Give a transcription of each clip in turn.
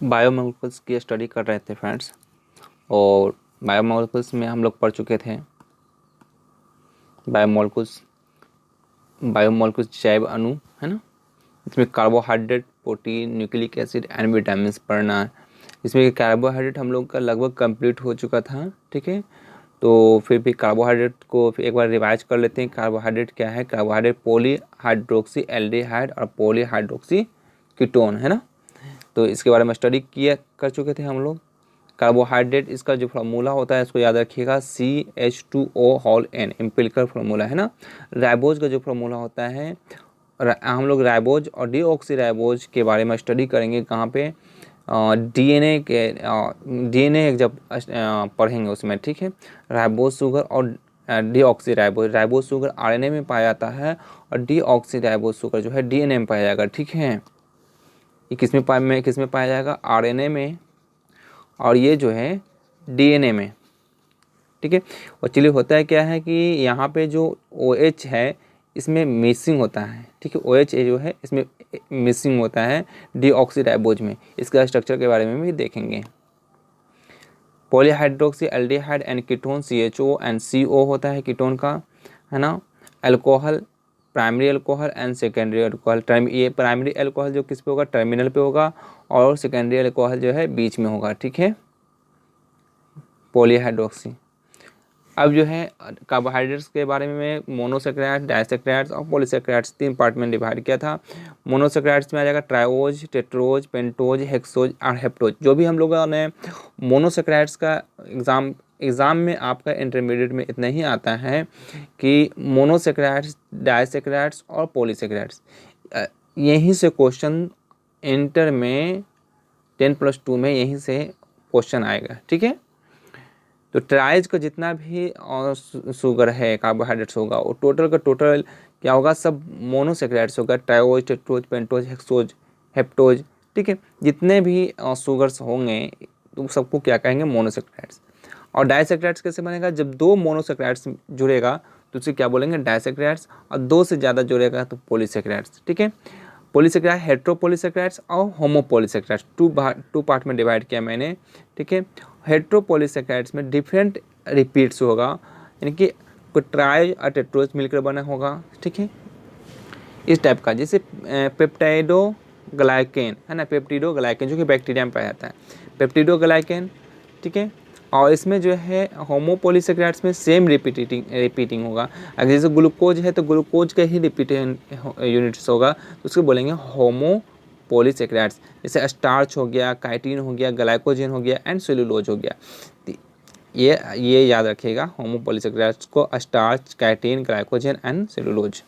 Biomolecules की study कर रहे थे फ्रेंड्स। और बायोमोलिकुल्स में हम लोग पढ़ चुके थे बायोमोलिकुल्स जैव अणु, है ना। इसमें carbohydrate, protein, nucleic acid and vitamin पढ़ना है। इसमें कार्बोहाइड्रेट हम लोग का लगभग कंप्लीट हो चुका था, ठीक है। तो फिर भी कार्बोहाइड्रेट को फिर एक बार रिवाइज कर लेते हैं। कार्बोहाइड्रेट क्या है? कार्बोहाइड्रेट पॉलीहाइड्रोक्सी एल्डिहाइड और पॉलीहाइड्रोक्सी कीटोन, है ना। तो इसके बारे में स्टडी किया कर चुके थे हम लोग। कार्बोहाइड्रेट, इसका जो फार्मूला होता है इसको याद रखिएगा, CH2O एम्पिरिकल फार्मूला, है ना। राइबोज का जो फार्मूला होता है, हम लोग राइबोज और डीऑक्सी राइबोज के बारे में स्टडी करेंगे कहाँ पे? डीएनए जब पढ़ेंगे उसमें, ठीक है। राइबोज शुगर और deoxy ribose, ribose sugar RNA में पाया जाता है और डीऑक्सी राइबोज शुगर जो है डीएनए में पाया जाएगा, ठीक है। ये किस में पाया जाएगा? आरएनए में, और ये जो है डीएनए में, ठीक है। और चलिए, होता है क्या है कि यहाँ पे जो OH है इसमें मिसिंग होता है, ठीक है। OH जो है इसमें मिसिंग होता है डीऑक्सीराइबोज में। इसका स्ट्रक्चर के बारे में भी देखेंगे। Polyhydroxy aldehyde and ketone CHO and CO होता है कीटोन का, है ना। Alcohol, primary alcohol and secondary alcohol. ये प्राइमरी अल्कोहल जो किस पे होगा? टर्मिनल पे होगा, और सेकेंडरी अल्कोहल जो है बीच में होगा, ठीक है, पॉलीहाइड्रोक्सी। अब जो है कार्बोहाइड्रेट्स के बारे में मोनोसेक्राइड्स, डाइसेक्राइड्स और पॉलीसेक्राइड्स 3 पार्ट में डिवाइड किया था। मोनोसेक्राइड्स में आ जाएगा ट्राइओज, टेट्रोज, पेंटोज, हेक्सोज और हेप्टोज। जो भी हम लोगों ने मोनोसेक्राइड्स का एग्ज़ाम में आपका इंटरमीडिएट में इतना ही आता है कि मोनोसेक्राइड्स, डाइसेक्राइड्स और पॉलीसेक्राइड्स। यहीं से क्वेश्चन इंटर में 10+2 में यहीं से क्वेश्चन आएगा, ठीक है। तो ट्राइज का जितना भी शुगर है, कार्बोहाइड्रेट्स होगा, वो टोटल का टोटल क्या होगा? सब मोनोसेक्राइड्स होगा। Triose, tetrose, pentose, hexose, heptose, ठीक है। जितने भी शुगर्स होंगे तो सबको क्या कहेंगे? मोनोसेक्राइड्स। और डाइसेक्राइड्स कैसे बनेगा? जब 2 मोनोसेक्राइड्स जुड़ेगा तो उसे क्या बोलेंगे? डाइसेक्राइड्स। और 2 से ज़्यादा जुड़ेगा तो पॉलीसेक्राइड्स, ठीक है। पॉलीसेक्राइड, हेट्रोपॉलीसेक्राइड्स और होमोपॉलीसेक्राइड्स, टू पार्ट में डिवाइड किया मैंने, ठीक है। हेट्रोपॉलीसेक्राइड्स में डिफरेंट रिपीट्स होगा, यानी कि कोई ट्राई और टेट्रोज मिलकर बना होगा, ठीक है, इस टाइप का। जैसे पेप्टाइडोग्लाइकेन, है ना, पेप्टिडोग्लाइकेन जो कि बैक्टीरिया में पाया जाता है, पेप्टिडोग्लाइकेन, ठीक है। और इसमें जो है होमोपॉलीसेक्राइड्स में सेम रिपीटिंग होगा। अगर जैसे ग्लूकोज है तो ग्लूकोज का ही रिपीटिंग यूनिट्स होगा, तो उसको बोलेंगे होमोपॉलीसेक्राइड्स। जैसे स्टार्च हो गया, काइटिन हो गया, ग्लाइकोजन हो गया एंड सेलुलोज हो गया। ये याद रखिएगा, होमोपॉलीसेक्राइड्स को starch, chitin, glycogen and cellulose.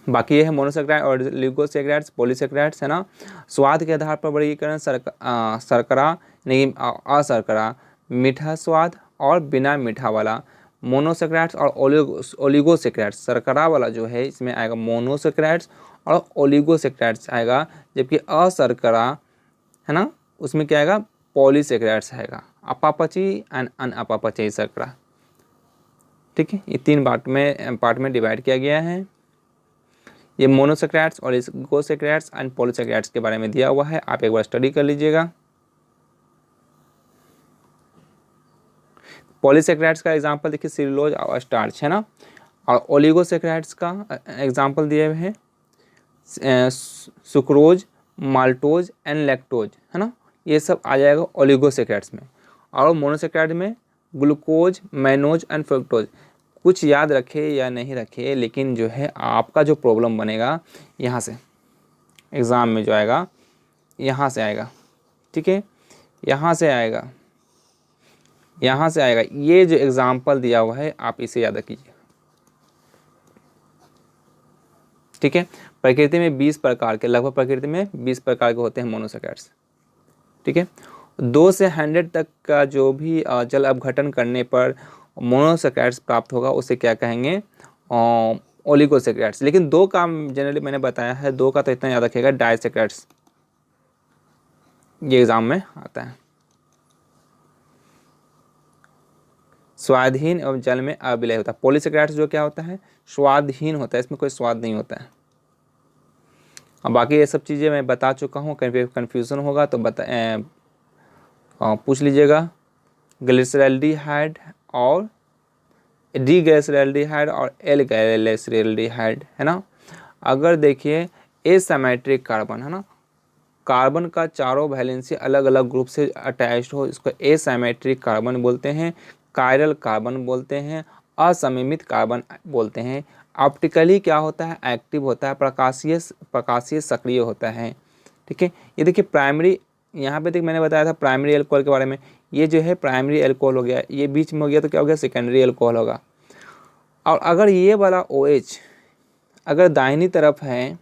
बाकी ये है मोनोसेक्राइड और लिगोसेक्राइड्स, पॉलीसेक्राइड्स, है ना। स्वाद के आधार पर वर्गीकरण शर्करा नहीं, अशर्करा, मीठा स्वाद और बिना मीठा वाला। मोनोसेक्राइड्स और ओलिगोसेक्राइड्स, शर्करा वाला जो है इसमें आएगा मोनोसेक्राइड्स और ओलिगोसेक्राइड्स आएगा, जबकि अशर्करा, है ना, उसमें क्या आएगा? पॉलीसेक्राइड्स आएगा, अपापची एंड अनअपापची शर्करा, ठीक है। ये 3 पार्ट में डिवाइड किया गया है। ये मोनोसेक्राइड्स और ओलिगोसेक्राइड्स एंड पॉलीसेक्राइड्स के बारे में दिया हुआ है, आप एक बार स्टडी कर लीजिएगा। पॉलीसेक्राइड्स का एग्जांपल देखिए, सेलुलोज और स्टार्च, है ना। और ओलिगोसेक्राइड्स का एग्जांपल दिए हुए हैं सुक्रोज, माल्टोज एंड लैक्टोज, है ना। ये सब आ जाएगा ओलिगोसेक्राइड्स में। और मोनोसेक्राइड में ग्लूकोज, मैनोज एंड फ्रुक्टोज। कुछ याद रखे या नहीं रखे, लेकिन जो है आपका जो प्रॉब्लम बनेगा यहाँ से, एग्ज़ाम में जो आएगा यहाँ से आएगा, ठीक है, यहाँ से आएगा, यहाँ से आएगा। ये जो एग्जाम्पल दिया हुआ है आप इसे याद कीजिए, ठीक है। प्रकृति में 20 प्रकार के, लगभग प्रकृति में 20 प्रकार के होते हैं मोनोसेक्राइड्स, ठीक है। 2 से 100 तक का जो भी जल अपघटन करने पर मोनोसेक्राइड्स प्राप्त होगा उसे क्या कहेंगे? ओलिगोसेक्राइड्स। लेकिन 2 का जनरली मैंने बताया है, 2 का तो इतना याद रखिएगा, डाइसेक्राइड्स, ये एग्जाम में आता है। स्वादहीन एवं जल में अविलय होता है। पॉलीसेक्राइड्स जो क्या होता है? स्वादहीन होता है, इसमें कोई स्वाद नहीं होता है। अब बाकी ये सब चीज़ें मैं बता चुका हूँ, कहीं पे कन्फ्यूज़न होगा तो पूछ लीजिएगा। ग्लिसरॉल्डिहाइड और डी ग्लिसरॉल्डिहाइड और एल ग्लिसरॉल्डिहाइड है ना। अगर देखिए एसिमेट्रिक कार्बन है ना, कार्बन का चारों वैलेंसी अलग अलग ग्रुप से अटैच्ड हो, इसको एसिमेट्रिक कार्बन बोलते हैं, कायरल कार्बन बोलते हैं, असममित कार्बन बोलते हैं। ऑप्टिकली क्या होता है, एक्टिव होता है, प्रकाशीय सक्रिय होता है। ठीक है, ये देखिए प्राइमरी, यहाँ पे देखिए मैंने बताया था प्राइमरी एल्कोहल के बारे में, ये जो है प्राइमरी एल्कोहल हो गया, ये बीच में हो गया तो क्या हो गया, सेकेंडरी एल्कोहल होगा। और अगर ये वाला OH अगर दाहिनी तरफ है,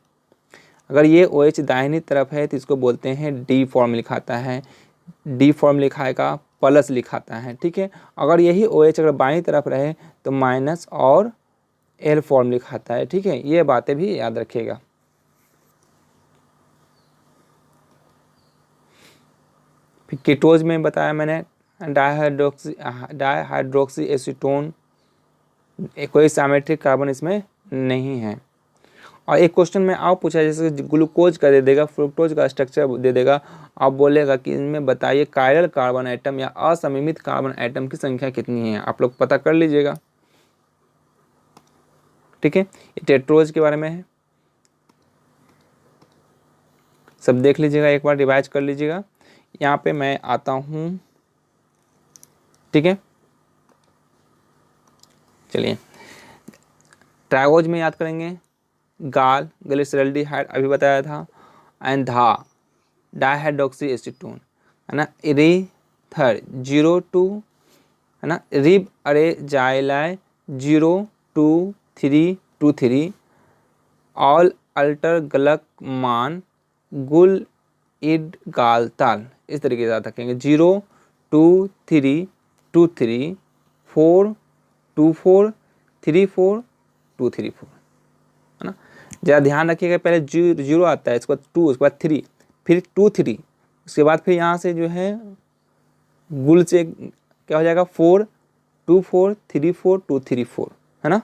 अगर ये OH दाहिनी तरफ है तो इसको बोलते हैं डी फॉर्म लिखाता है, डी फॉर्म लिखाएगा, प्लस लिखाता है। ठीक है, अगर यही OH अगर बाईं तरफ रहे तो माइनस और एल फॉर्म लिखाता है। ठीक है, ये बातें भी याद रखिएगा। फिर कीटोज में बताया मैंने, डाइहाइड्रोक्सी एसीटोन, कोई सिमेट्रिक कार्बन इसमें नहीं है। और एक क्वेश्चन में आप पूछा जैसे ग्लूकोज का दे देगा, फ्रुक्टोज का स्ट्रक्चर दे देगा, आप बोलेगा कि इनमें बताइए कायरल कार्बन आइटम या असममित कार्बन आइटम की संख्या कितनी है, आप लोग पता कर लीजिएगा। ठीक है, ये टेट्रोज के बारे में है, सब देख लीजिएगा, एक बार रिवाइज कर लीजिएगा। यहाँ पे मैं आता हूँ। ठीक है, चलिए ट्राइओज में याद करेंगे, गाल ग्लिसरॉल्डिहाइड अभी बताया था, एंड धा डाइहाइड्रोक्सी एसीटोन है ना, इरीथर 02 है ना, रिब अरे जाइलाई 02323, ऑल अल्टर गलक मान गुल इड गालताल, इस तरीके से याद रखेंगे, 02324243424 है ना। ज़रा ध्यान रखिएगा, पहले जीरो आता है, इसके बाद 2, उसके बाद 3, फिर 2 3, उसके बाद फिर यहाँ से जो है गुल से क्या हो जाएगा 4 2 4 3 4 2 3 4 है ना।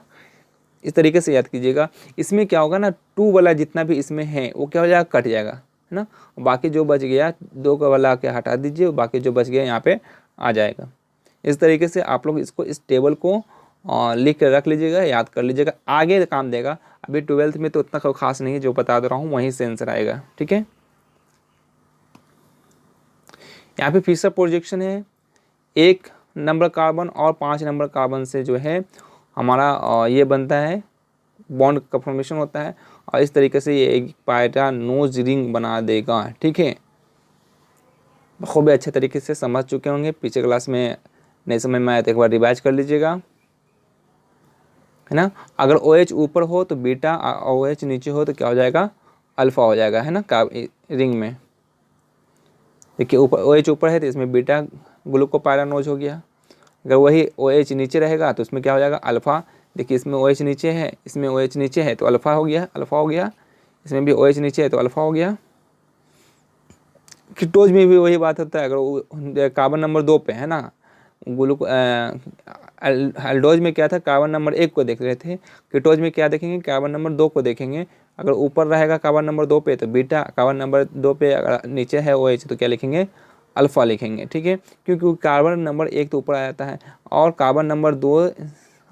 इस तरीके से याद कीजिएगा। इसमें क्या होगा ना, 2 वाला जितना भी इसमें है वो क्या हो जाएगा, कट जाएगा है ना, बाकी जो बच गया 2 का वाला के हटा दीजिए, बाकी जो बच गया यहाँ पे आ जाएगा। इस तरीके से आप लोग इसको, इस टेबल को लिख कर रख लीजिएगा, याद कर लीजिएगा, आगे काम देगा। अभी 12th में तो उतना खास नहीं है, जो बता दे रहा हूँ वहीं से आंसर आएगा। ठीक है, यहाँ पे फिशर प्रोजेक्शन है, 1 नंबर कार्बन और 5 नंबर कार्बन से जो है हमारा ये बनता है, बॉन्ड का फॉर्मेशन होता है, और इस तरीके से ये एक पायरानोज रिंग बना देगा। ठीक है, खूब अच्छे तरीके से समझ चुके होंगे, पीछे क्लास में नहीं समझ में आया तो एक बार रिवाइज कर लीजिएगा है ना। अगर OH ऊपर हो तो बीटा, OH नीचे हो तो क्या हो जाएगा, अल्फा हो जाएगा है ना, रिंग में। देखिए ऊपर OH ऊपर है तो इसमें बीटा ग्लूकोपायरानोज हो गया, अगर वही OH नीचे रहेगा तो उसमें क्या हो जाएगा, अल्फ़ा। देखिए इसमें OH नीचे है, इसमें OH नीचे है तो अल्फ़ा हो गया, अल्फ़ा हो गया, इसमें भी OH नीचे है तो अल्फ़ा हो गया। कीटोज में भी वही बात होता है, अगर कार्बन नंबर 2 पे है ना, एल्डोज में क्या था, कार्बन नंबर 1 को देख रहे थे, कीटोज में क्या देखेंगे, कार्बन नंबर 2 को देखेंगे। अगर ऊपर रहेगा कार्बन नंबर 2 पे तो बीटा, कार्बन नंबर 2 पे अगर नीचे है OH तो क्या लिखेंगे, अल्फ़ा लिखेंगे। ठीक है, क्योंकि कार्बन नंबर 1 तो ऊपर आ जाता है, और कार्बन नंबर 2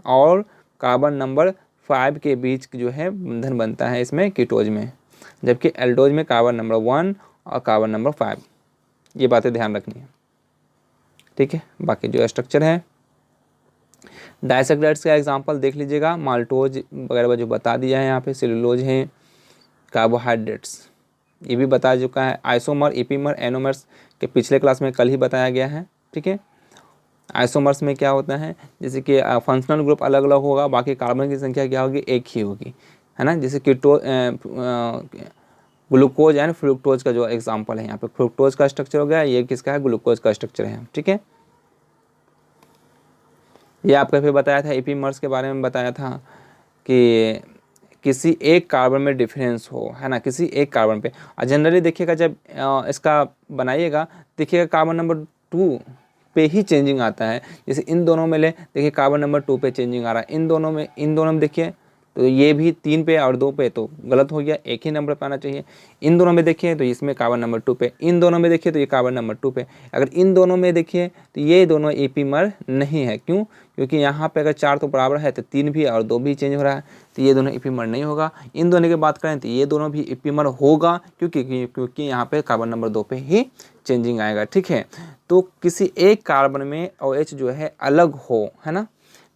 और कार्बन नंबर 5 के बीच जो है बंधन बनता है इसमें कीटोज में, जबकि एल्डोज में कार्बन नंबर 1 और कार्बन नंबर 5, ये बातें ध्यान रखनी है। ठीक है, बाकी जो स्ट्रक्चर है, डाइसैकेराइड्स का एग्जांपल देख लीजिएगा, माल्टोज वगैरह जो बता दिया है यहाँ पे, सेलुलोज हैं, कार्बोहाइड्रेट्स ये भी बता चुका है, आइसोमर, इपीमर, एनोमर्स के पिछले क्लास में कल ही बताया गया है। ठीक है, आइसोमर्स में क्या होता है, जैसे कि फंक्शनल ग्रुप अलग अलग होगा, बाकी कार्बन की संख्या क्या होगी, एक ही होगी है ना। जैसे ग्लूकोज एंड फ्रुक्टोज का जो एग्जांपल है यहाँ पे, फ्रुक्टोज का स्ट्रक्चर हो गया, ये किसका है, ग्लूकोज का स्ट्रक्चर है। ठीक है, ये आपका फिर बताया था, एपीमर्स के बारे में बताया था कि किसी एक कार्बन में डिफरेंस हो है ना, किसी एक कार्बन पे। और जनरली देखिएगा जब इसका बनाइएगा, देखिएगा कार्बन नंबर 2 पे ही चेंजिंग आता है। जैसे इन दोनों में ले, देखिए कार्बन नंबर 2 पे चेंजिंग आ रहा है, इन दोनों में देखिए तो ये भी 3 पे और 2 पे तो गलत हो गया, एक ही नंबर पे आना चाहिए। इन दोनों में देखिए तो इसमें कार्बन नंबर 2 पे, इन दोनों में देखिए तो ये कार्बन नंबर 2 पे। अगर इन दोनों में देखिए तो ये दोनों एपीमर नहीं है। क्यों? क्योंकि यहाँ पे अगर 4 तो बराबर है तो 3 भी और 2 भी चेंज हो रहा है, तो ये दोनों एपीमर नहीं होगा। इन दोनों की बात करें तो ये दोनों भी एपीमर होगा, क्योंकि यहाँ पे कार्बन नंबर 2 पे ही चेंजिंग आएगा। ठीक है, तो किसी एक कार्बन में OH जो है अलग हो, है ना,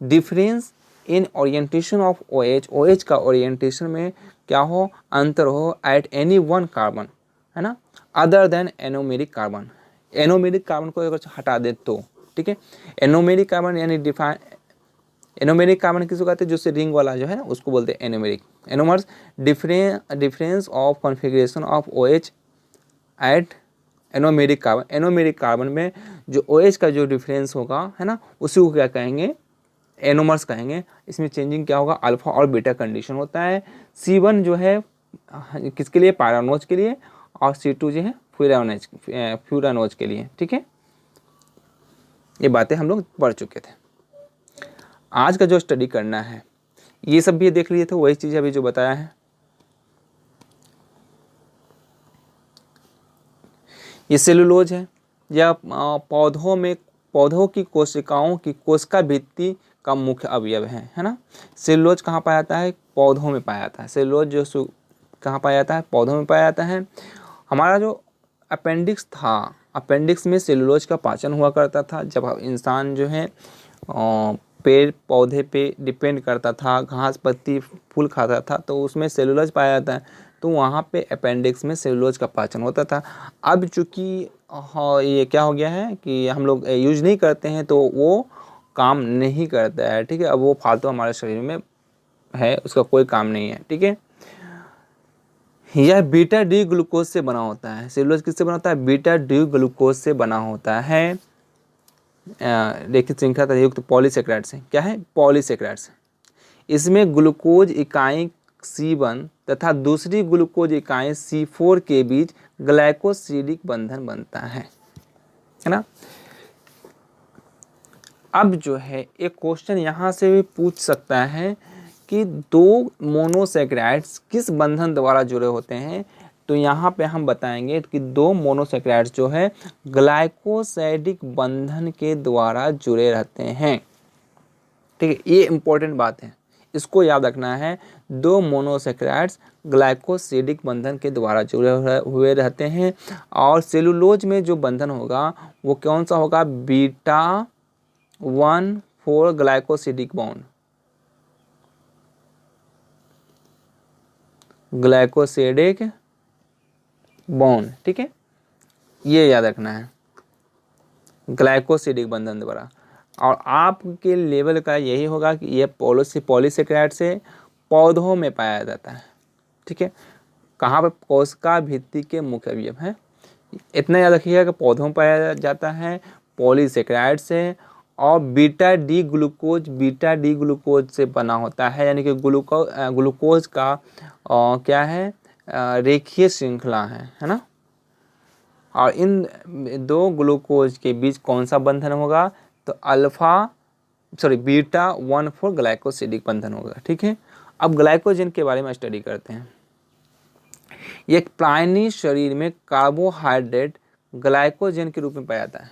difference in orientation of OH का ओरिएंटेशन में क्या हो, अंतर हो एट एनी वन कार्बन, है ना, other than anomeric carbon. Anomeric carbon को अगर हटा दे तो, ठीक है, एनोमेरिक कार्बन यानी डिफाइन, एनोमेरिक कार्बन किसको कहते हैं, जो से रिंग वाला जो है ना उसको बोलते हैं anomeric. Anomers difference of configuration of OH at anomeric carbon. Anomeric carbon में जो OH का जो डिफरेंस होगा, है ना, उसी को क्या कहेंगे, एनोमर्स कहेंगे। इसमें चेंजिंग क्या होगा, अल्फा और बीटा कंडीशन होता है। C1 जो है किसके लिए, पैरानोज के लिए, और C2 जो है फ्यूरानोज के लिए। ठीक है, ये बातें हम लोग पढ़ चुके थे। आज का जो स्टडी करना है ये सब भी देख लिए थे, वही चीज़ अभी जो बताया है। ये सेलुलोज है, या पौधों की कोशिकाओं की कोशिका भित्ति का मुख्य अवयव है ना। सेलुलोज कहाँ पाया जाता है, पौधों में पाया जाता है। सेलुलोज जो कहाँ पाया जाता है, पौधों में पाया जाता है। हमारा जो अपेंडिक्स था, अपेंडिक्स में सेलुलोज का पाचन हुआ करता था। जब इंसान जो है पेड़ पौधे पे डिपेंड करता था, घास पत्ती फूल खाता था, तो उसमें सेलुलोज पाया जाता है, तो वहाँ पे अपेंडिक्स में सेलुलोज का पाचन होता था। अब चूँकि हाँ ये क्या हो गया है कि हम लोग यूज नहीं करते हैं, तो वो काम नहीं करता है। ठीक है, अब वो फालतू हमारे शरीर में है, उसका कोई काम नहीं है। ठीक है, यह बीटा डी ग्लूकोज से बना होता है। सेलुलोज किससे बना होता है, बीटा डी ग्लूकोज से बना होता है। रेखित श्रृंखला युक्त पॉलीसेकेराइड से। क्या है, पॉलीसेकेराइड से। इसमें ग्लूकोज इकाई C1 तथा दूसरी ग्लूकोज इकाई C4 के बीच ग्लाइकोसिडिक बंधन बनता है ना। अब जो है एक क्वेश्चन यहाँ से भी पूछ सकता है कि दो मोनोसेकेराइड्स किस बंधन द्वारा जुड़े होते हैं। तो यहाँ पे हम बताएंगे कि दो मोनोसेकेराइड्स जो है ग्लाइकोसाइडिक बंधन के द्वारा जुड़े रहते हैं। ठीक है, ये इंपॉर्टेंट बात है, इसको याद रखना है। दो मोनोसेकेराइड्स ग्लाइकोसिडिक बंधन के द्वारा जुड़े हुए रहते हैं। और सेलुलोज में जो बंधन होगा वो कौन सा होगा, beta 1,4 glycosidic bond, glycosidic bond. ठीक है, ये याद रखना है, ग्लाइकोसिडिक बंधन द्वारा। और आपके लेवल का यही होगा कि ये पॉलीसेकेराइड से पौधों में पाया जाता है। ठीक है, कहाँ पर, कोशिका भित्ति के मुख्य अवयव है। इतना याद रखिएगा कि पौधों में पाया जाता है पॉलीसेकेराइड से, और बीटा डी ग्लूकोज से बना होता है। यानी कि ग्लूकोज का क्या है, रेखीय श्रृंखला है ना। और इन दो ग्लूकोज के बीच कौन सा बंधन होगा, तो बीटा 1,4 ग्लाइकोसिडिक बंधन होगा। ठीक है, अब ग्लाइकोजन के बारे में स्टडी करते हैं। ये प्राणी शरीर में कार्बोहाइड्रेट ग्लाइकोजन के रूप में पाया जाता है।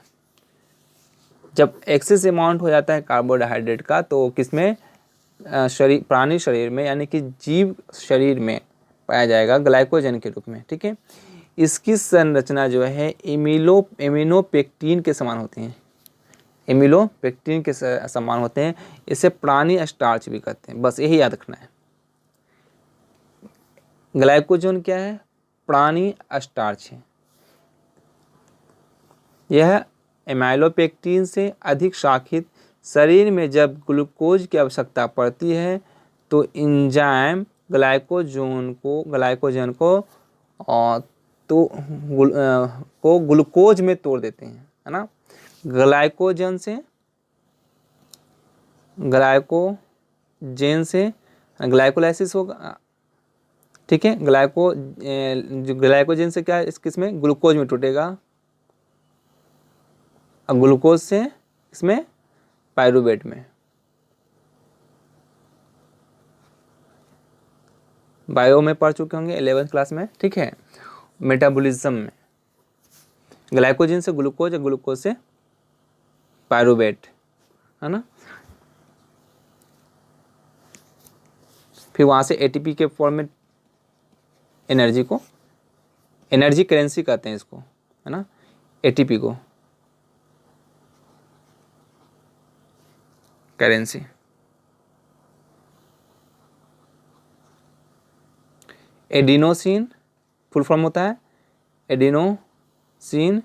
जब एक्सेस अमाउंट हो जाता है कार्बोहाइड्रेट का, तो किसमें, प्राणी शरीर में यानी कि जीव शरीर में पाया जाएगा ग्लाइकोजन के रूप में। ठीक है, इसकी संरचना जो है एमिनोपेक्टिन के समान होती है, एमिनोपेक्टिन के समान होते हैं। इसे प्राणी स्टार्च भी कहते हैं, बस यही याद रखना है। ग्लाइकोजन क्या है, प्राणी स्टार्च है। यह एमाइलोपेक्टिन से अधिक शाखित। शरीर में जब ग्लूकोज की आवश्यकता पड़ती है तो इंजाइम ग्लाइकोजन को ग्लूकोज में तोड़ देते हैं, है ना। ग्लाइकोजन से ग्लाइकोलाइसिस होगा। ठीक है, ग्लाइकोजन से क्या है, किसमें, ग्लूकोज में टूटेगा, और ग्लूकोज से इसमें पायरूवेट में। बायो में पढ़ चुके होंगे 11th क्लास में, ठीक है। मेटाबॉलिज्म में ग्लाइकोजन से ग्लूकोज और ग्लूकोज से पायरुवेट, है ना। फिर वहाँ से एटीपी के फॉर्म में एनर्जी को, एनर्जी करेंसी कहते हैं इसको, है ना, एटीपी को करेंसी। एडिनोसिन फुल फॉर्म होता है एडिनोसिन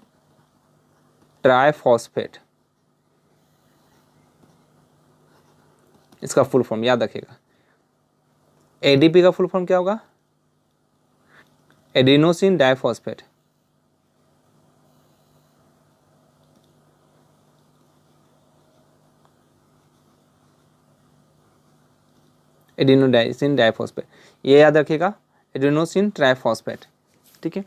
ट्राइफॉस्फेट, इसका फुल फॉर्म याद रखिएगा। एडीपी का फुल फॉर्म क्या होगा? Adenosine diphosphate. एडिनोसिन डाइफॉस्फेट, ये याद रखिएगा, एडिनोसिन ट्राइफॉस्फेट, ठीक है।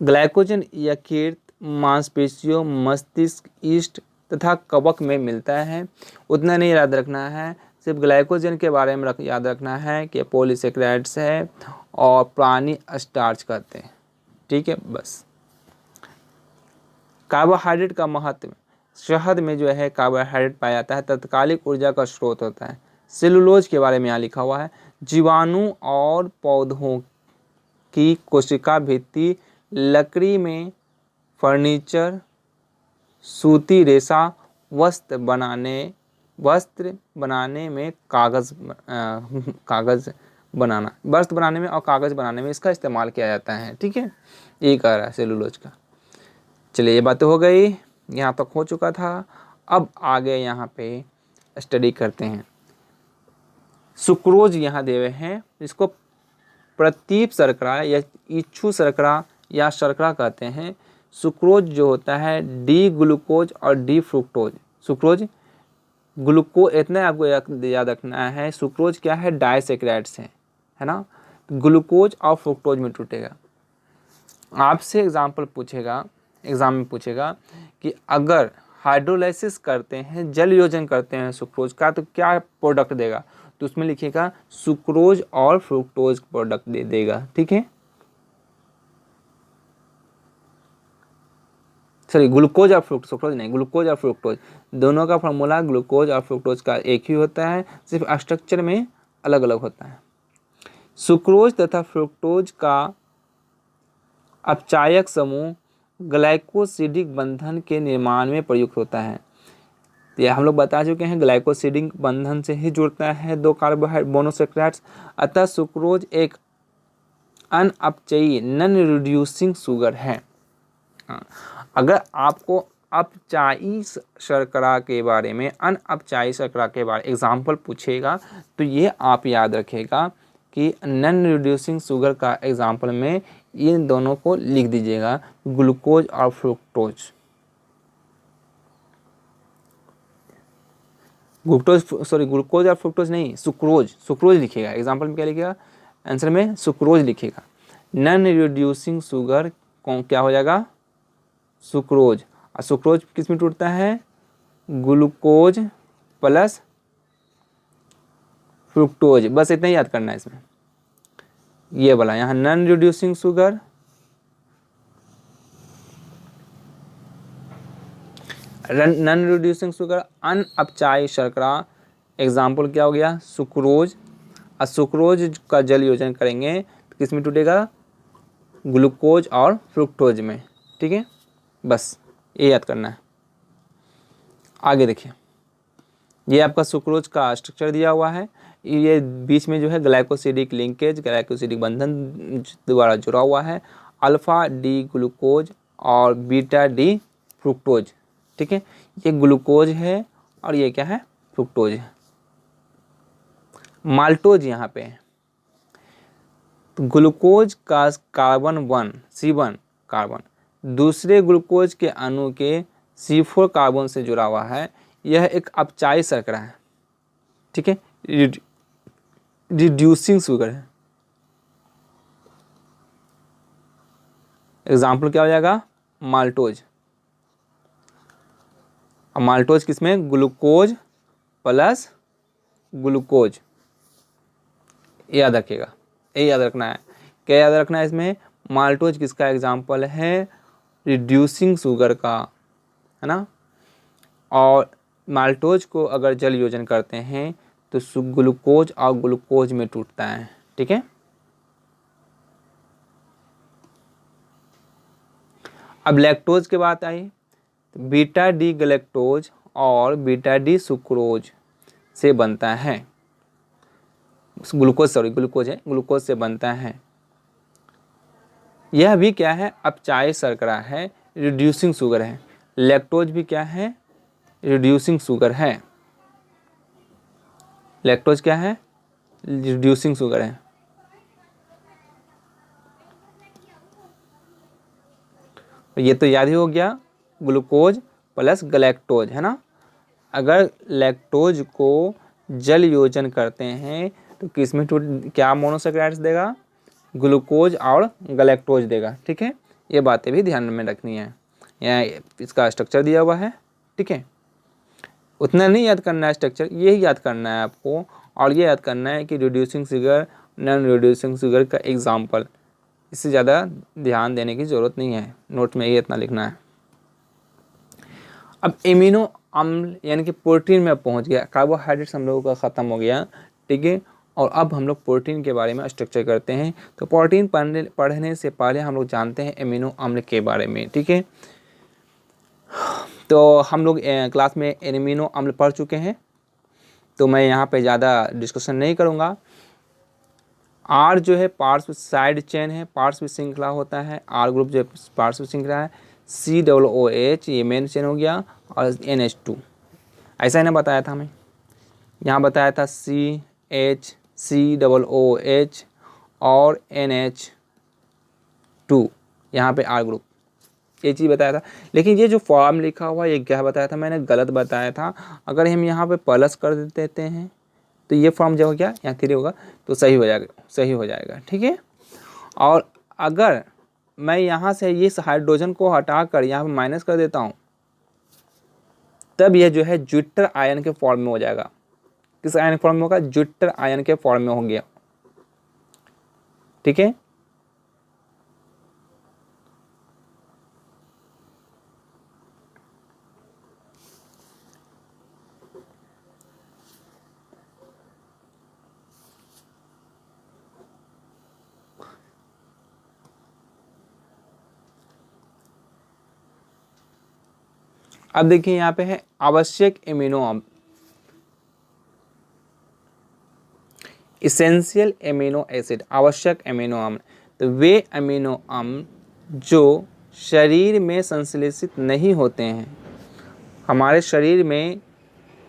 ग्लाइकोजन यकृत, मांसपेशियों, मस्तिष्क, ईस्ट तथा कवक में मिलता है। उतना नहीं याद रखना है, सिर्फ ग्लाइकोजन के बारे में याद रखना है कि पॉलीसेकेराइड्स है और प्राणी स्टार्च कहते हैं, ठीक है, बस। कार्बोहाइड्रेट का महत्व, शहद में जो है कार्बोहाइड्रेट पाया जाता है, तत्कालिक ऊर्जा का स्रोत होता है। सेलुलोज के बारे में यहाँ लिखा हुआ है, जीवाणु और पौधों की कोशिका भित्ति, लकड़ी में फर्नीचर, सूती रेशा, वस्त्र बनाने में कागज बनाना, वस्त्र बनाने में और कागज बनाने में इसका इस्तेमाल किया जाता है, ठीक है। ये कह रहा है सेलुलोज का। चलिए ये बातें हो गई, यहाँ तक हो चुका था। अब आगे यहाँ पे स्टडी करते हैं। सुक्रोज यहाँ दे हुए हैं, इसको प्रतीप शर्करा या इच्छू शर्करा या शर्करा कहते हैं। सुक्रोज जो होता है डी ग्लूकोज और डी फ्रुक्टोज। सुक्रोज ग्लूकोज, इतना आपको याद रखना है, सुक्रोज क्या है? डाइसेकेराइड्स है ना। ग्लूकोज और फ्रुक्टोज में टूटेगा। आपसे एग्जाम में पूछेगा कि अगर हाइड्रोलाइसिस करते हैं, जल योजन करते हैं सुक्रोज का, तो क्या प्रोडक्ट देगा? तो उसमें लिखिएगा सुक्रोज और फ्रुक्टोज प्रोडक्ट देगा, ठीक है। सॉरी, ग्लूकोज और फ्रुक्टोज, सुक्रोज नहीं, ग्लूकोज और फ्रुक्टोज दोनों का फार्मूला ग्लूकोज और फ्रुक्टोज का एक ही होता है, सिर्फ स्ट्रक्चर में अलग अलग होता है। सुक्रोज तथा फ्रुक्टोज का अपचायक समूह ग्लाइकोसिडिक बंधन के निर्माण में प्रयुक्त होता है। तो यह हम लोग बता चुके हैं, ग्लाइकोसिडिक बंधन से ही जुड़ता है दो कार्बोहाइड्रेट मोनोसेक्राइड्स। अतः सुक्रोज एक अनअपचयी नॉन रिड्यूसिंग शुगर है। अगर आपको अपचायी शर्करा के बारे में, अनअपचायी शर्करा के बारे एग्जाम्पल पूछेगा, तो ये आप याद रखेगा कि नॉन रिड्यूसिंग शुगर का एग्जाम्पल में इन दोनों को लिख दीजिएगा, ग्लूकोज और फ्रुक्टोज। ग्लूकोज और फ्रुक्टोज नहीं, सुक्रोज लिखिएगा। एग्जाम्पल में क्या लिखिएगा? आंसर में सुक्रोज लिखिएगा। नॉन रिड्यूसिंग शुगर क्या हो जाएगा? सुक्रोज। और सुक्रोज किस में टूटता है? Glucose plus fructose. बस इतना ही याद करना है इसमें, ये वाला यहाँ non reducing sugar, non reducing sugar, अनअपचायी शर्करा। एग्जाम्पल क्या हो गया? सुक्रोज। और सुक्रोज का जल योजन करेंगे तो किस में टूटेगा? ग्लूकोज और फ्रुक्टोज में, ठीक है। बस ये याद करना है। आगे देखिए, ये आपका सुक्रोज का स्ट्रक्चर दिया हुआ है। ये बीच में जो है ग्लाइकोसिडिक लिंकेज, ग्लाइकोसिडिक बंधन द्वारा जुड़ा हुआ है। अल्फा डी ग्लूकोज और बीटा डी फ्रुक्टोज, ठीक है। ये ग्लूकोज है और ये क्या है? फ्रुक्टोज है। माल्टोज यहाँ पे है। तो ग्लूकोज का कार्बन 1 C1 कार्बन दूसरे ग्लूकोज के अणु के C4 कार्बन से जुड़ा हुआ है। यह एक अपचायी शर्करा है, ठीक है, रिड्यूसिंग शुगर है। एग्जाम्पल क्या हो जाएगा? माल्टोज। और माल्टोज किसमें? ग्लूकोज प्लस ग्लूकोज, ये याद रखिएगा, ये याद रखना है। क्या याद रखना है इसमें? माल्टोज किसका एग्जाम्पल है? रिड्यूसिंग शुगर का, है ना। और माल्टोज को अगर जल योजन करते हैं तो ग्लूकोज और ग्लूकोज में टूटता है, ठीक है। अब लैक्टोज की बात आई, तो बीटा डी गैलेक्टोज और बीटा डी सुक्रोज से बनता है, ग्लूकोज है, ग्लूकोज से बनता है। यह भी क्या है? अपचायी शर्करा है, रिड्यूसिंग शुगर है। लैक्टोज भी क्या है? रिड्यूसिंग शुगर है। लैक्टोज क्या है? रिड्यूसिंग शुगर है। ये तो याद ही हो गया, ग्लूकोज प्लस गैलेक्टोज, है ना। अगर लैक्टोज को जल योजन करते हैं तो किसमें क्या मोनोसैकेराइड्स देगा? ग्लूकोज और गैलेक्टोज देगा, ठीक है। ये बातें भी ध्यान में रखनी है। यहाँ इसका स्ट्रक्चर दिया हुआ है, ठीक है। उतना नहीं याद करना है स्ट्रक्चर, यही याद करना है आपको। और ये याद करना है कि reducing sugar, non reducing sugar का एग्जाम्पल, इससे ज़्यादा ध्यान देने की ज़रूरत नहीं है, नोट में ये इतना लिखना है। अब एमिनो अम्ल यानी कि प्रोटीन में पहुंच गया, कार्बोहाइड्रेट्स हम लोगों का ख़त्म हो गया, ठीक है। और अब हम लोग प्रोटीन के बारे में स्ट्रक्चर करते हैं। तो प्रोटीन पढ़ने से पहले हम लोग जानते हैं एमिनो अम्ल के बारे में, ठीक है। तो हम लोग क्लास में एमिनो अम्ल पढ़ चुके हैं, तो मैं यहाँ पे ज़्यादा डिस्कशन नहीं करूँगा। आर जो है पार्श्व साइड चेन है, पार्श्व श्रृंखला होता है। आर ग्रुप जो पार्श्व श्रृंखला है। COOH ये मेन चेन हो गया, और NH2 ऐसा ही ना बताया था हमें, यहाँ बताया था CH COOH और NH2, यहाँ पे आर ग्रुप, ये चीज़ बताया था। लेकिन ये जो फॉर्म लिखा हुआ ये क्या बताया था? मैंने गलत बताया था। अगर हम यहाँ पे प्लस कर देते हैं तो ये फॉर्म जो हो गया यहाँ 3 होगा, तो सही हो जाएगा, ठीक है। और अगर मैं यहाँ से इस हाइड्रोजन को हटाकर यहाँ पे माइनस कर देता हूँ, तब यह जो है ज्विटर आयन के फॉर्म में हो जाएगा। किस आयन के फॉर्म में होगा? ज्विटर आयन के फॉर्म में हो गया, ठीक है। अब देखिए यहाँ पे है आवश्यक एमिनो अम्ल, इसेंशियल एमिनो एसिड, आवश्यक एमिनो अम्ल। तो वे एमिनो अम्ल जो शरीर में संश्लेषित नहीं होते हैं, हमारे शरीर में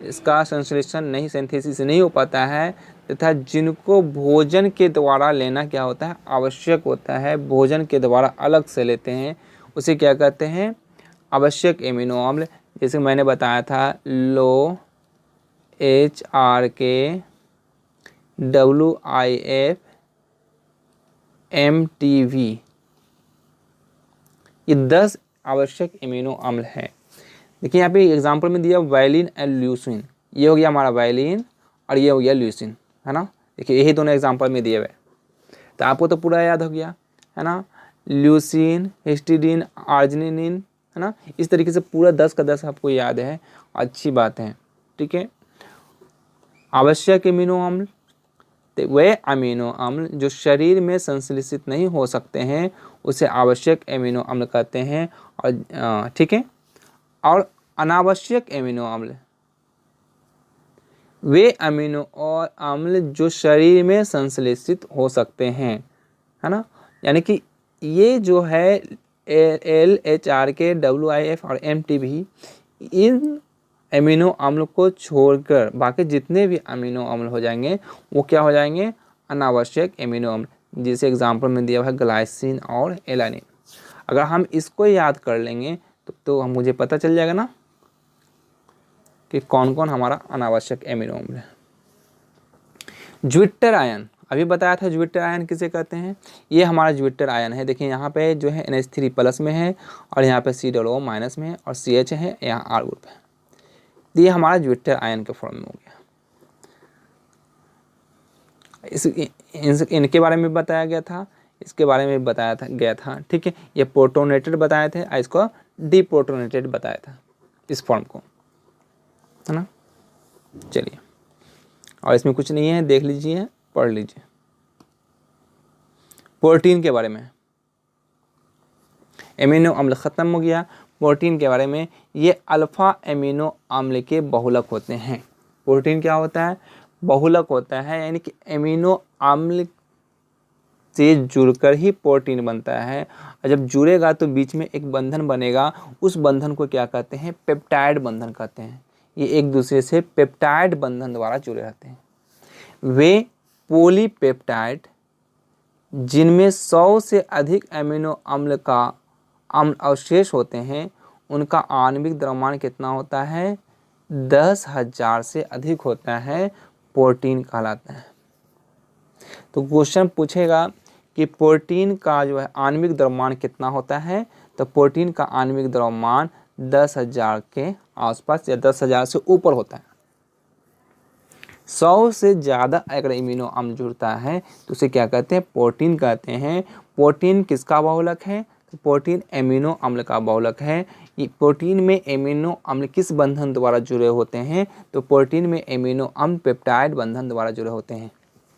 इसका संश्लेषण नहीं, सिंथेसिस नहीं हो पाता है, तथा जिनको भोजन के द्वारा लेना क्या होता है? आवश्यक होता है, भोजन के द्वारा अलग से लेते हैं, उसे क्या कहते हैं? आवश्यक एमिनो अम्ल। जैसे मैंने बताया था लो HRK WIF MTV, ये 10 आवश्यक एमिनो अम्ल हैं। देखिए यहाँ पे एग्जांपल में दिया वायलिन एंड ल्यूसिन, ये हो गया हमारा वायलिन और ये हो गया ल्यूसिन, है ना। देखिए यही दोनों एग्जांपल में दिए हुए, तो आपको तो पूरा याद हो गया, है ना। ल्यूसिन, हिस्टिडीन, आर्जिनिन, है ना। इस तरीके से पूरा 10 का 10 आपको याद है, अच्छी बात है, ठीक है। आवश्यक एमिनो अम्ल, तो वे अमीनो अम्ल जो शरीर में संश्लेषित नहीं हो सकते हैं उसे आवश्यक एमिनो अम्ल कहते हैं, और ठीक है। और अनावश्यक एमिनो अम्ल, वे अमीनो और अम्ल जो शरीर में संश्लेषित हो सकते हैं, है ना। यानी कि ये जो है LHRK WIF और MTV, इन एमिनो अम्ल को छोड़कर बाकी जितने भी अमीनो अम्ल हो जाएंगे वो क्या हो जाएंगे? अनावश्यक एमिनो अम्ल। जिसे एग्जांपल में दिया हुआ है ग्लाइसिन और एलानिन। अगर हम इसको याद कर लेंगे तो हम मुझे पता चल जाएगा ना कि कौन कौन हमारा अनावश्यक एमिनो अम्ल है। ज्विटर आयन, अभी बताया था ज्विटर आयन किसे कहते हैं? ये हमारा ज्विटर आयन है। देखिए यहाँ पे जो है NH3 प्लस में है, और यहाँ पे COO माइनस में है, और CH है, यहाँ R ग्रुप है। ये हमारा ज्विटर आयन के फॉर्म में हो गया। इनके बारे में बताया गया था, इसके बारे में बताया था गया था, ठीक है। ये प्रोटोनेटेड बताए थे, इसको डीप्रोटोनेटेड बताया था, इस फॉर्म को, है ना। चलिए, और इसमें कुछ नहीं है, देख लीजिए, पढ़ लीजिए। प्रोटीन के बारे में, एमिनो अम्ल ख़त्म हो गया। प्रोटीन के बारे में, ये अल्फ़ा एमिनो अम्ल के बहुलक होते हैं। प्रोटीन क्या होता है? बहुलक होता है, यानी कि एमिनो अम्ल से जुड़कर ही प्रोटीन बनता है। और जब जुड़ेगा तो बीच में एक बंधन बनेगा, उस बंधन को क्या कहते हैं? पेप्टाइड बंधन कहते हैं। ये एक दूसरे से पेप्टाइड बंधन द्वारा जुड़े रहते हैं। वे पॉलीपेप्टाइड जिनमें 100 से अधिक एमिनो अम्ल का अम्ल अवशेष होते हैं, उनका आणविक द्रव्यमान कितना होता है? 10,000 से अधिक होता है, प्रोटीन कहलाता है। तो क्वेश्चन पूछेगा कि प्रोटीन का जो है आणविक द्रव्यमान कितना होता है, तो प्रोटीन का आणविक द्रव्यमान 10,000 के आसपास या 10,000 से ऊपर होता है। 100 से ज़्यादा अगर इम्यूनो अम्ल जुड़ता है तो उसे क्या कहते हैं? प्रोटीन कहते हैं। प्रोटीन किसका बहुलक है? तो प्रोटीन एमिनो अम्ल का बहुलक है। ये प्रोटीन में एमिनो अम्ल किस बंधन द्वारा जुड़े होते हैं? तो प्रोटीन में एमिनो अम्ल पेप्टाइड बंधन द्वारा जुड़े होते हैं।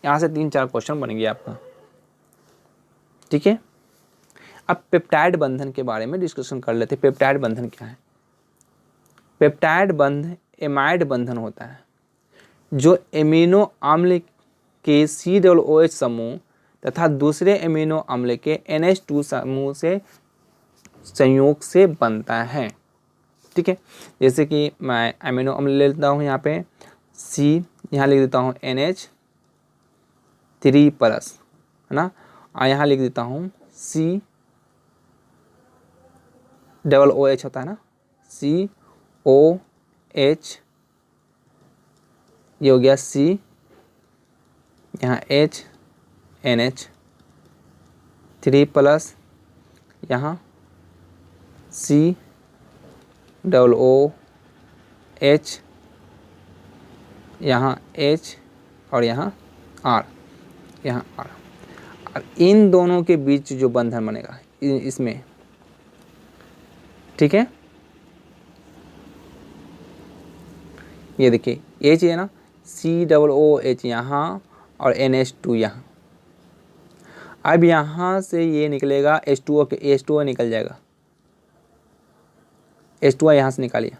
यहाँ से 3-4 क्वेश्चन बन गया आपका, ठीक है। अब पेप्टाइड बंधन के बारे में डिस्कशन कर लेते हैं। पेप्टाइड बंधन क्या है? पेप्टाइड बंधन एमाइड बंधन होता है, जो एमिनो अम्ल के COOH समूह तथा दूसरे एमिनो अम्ल के NH2 समूह से संयोग से बनता है, ठीक है। जैसे कि मैं एमिनो अम्ल ले लेता हूँ, यहाँ पे C, यहाँ लिख देता हूँ NH3+, है ना, और यहाँ लिख देता हूँ COOH होता है ना, COH, ये हो गया C, यहाँ H, NH3+, यहाँ COOH, यहाँ H और यहाँ R, यहाँ R। और इन दोनों के बीच जो बंधन बनेगा इसमें, ठीक है, ये देखिए H है ना, COOH यहाँ और NH2 यहाँ। अब यहाँ से ये निकलेगा H2O के, H2O निकल जाएगा, H2O यहाँ से निकालिए,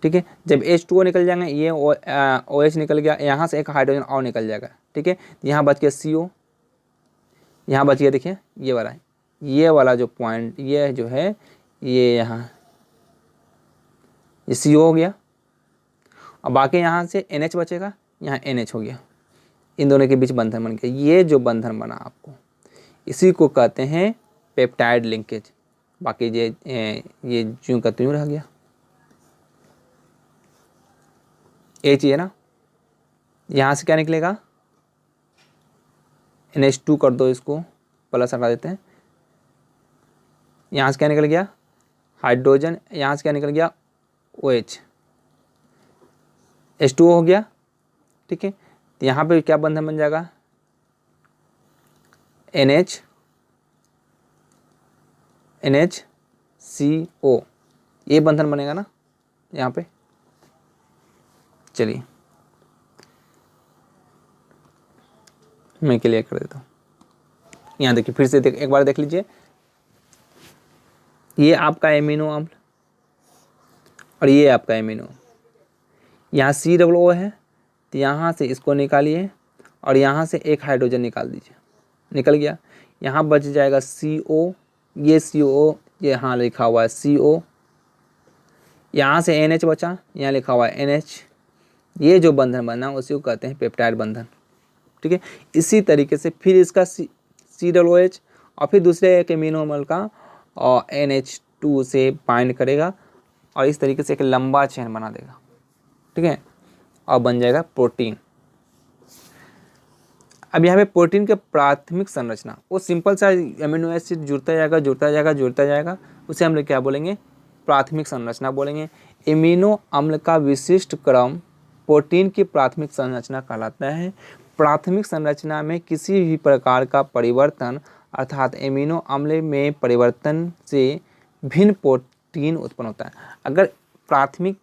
ठीक है। जब H2O निकल जाएंगे, ये OH निकल गया, यहाँ से एक हाइड्रोजन और निकल जाएगा, ठीक है। यहाँ बच गया CO, यहाँ बच गया, देखिए ये वाला जो पॉइंट, ये जो है ये यहाँ ये CO हो गया, और बाकी यहाँ से NH बचेगा, यहाँ NH हो गया। इन दोनों के बीच बंधन बन गया। ये जो बंधन बना आपको, इसी को कहते हैं पेप्टाइड लिंकेज। बाकी ये ज्यों का त्यों रह गया। H है ना, यहाँ से क्या निकलेगा? NH2 कर दो, इसको प्लस हटा देते हैं। यहाँ से क्या निकल गया? हाइड्रोजन। यहाँ से क्या निकल गया? OH, H2O हो गया, ठीक है। तो यहाँ पे क्या बंधन बन जाएगा? NHCO, ये बंधन बनेगा ना यहाँ पे। चलिए मैं क्लियर कर देता हूँ। यहाँ देखिए, फिर से एक बार देख लीजिए। ये आपका एमिनो अम्ल और ये आपका एमिनो, यहाँ COO है, तो यहाँ से इसको निकालिए और यहाँ से एक हाइड्रोजन निकाल दीजिए, निकल गया। यहाँ बच जाएगा CO, ये CO, ये यहाँ लिखा हुआ है CO, यहाँ से NH बचा, यहाँ लिखा हुआ है NH। ये जो बंधन बना उसी को कहते हैं पेप्टाइड बंधन, ठीक है। इसी तरीके से फिर इसका COOH और फिर दूसरे एक एमिनो अम्ल का और NH2 से बाइंड करेगा और इस तरीके से एक लंबा चेन बना देगा, ठीक है, और बन जाएगा प्रोटीन। अब यहाँ पे प्रोटीन के प्राथमिक संरचना, वो सिंपल सा एमिनो एसिड जुड़ता जाएगा, उसे हम लोग क्या बोलेंगे? प्राथमिक संरचना बोलेंगे। एमिनो अम्ल का विशिष्ट क्रम प्रोटीन की प्राथमिक संरचना कहलाता है। प्राथमिक संरचना में किसी भी प्रकार का परिवर्तन अर्थात एमिनो अम्ल में परिवर्तन से भिन्न प्रोटीन उत्पन्न होता है। अगर प्राथमिक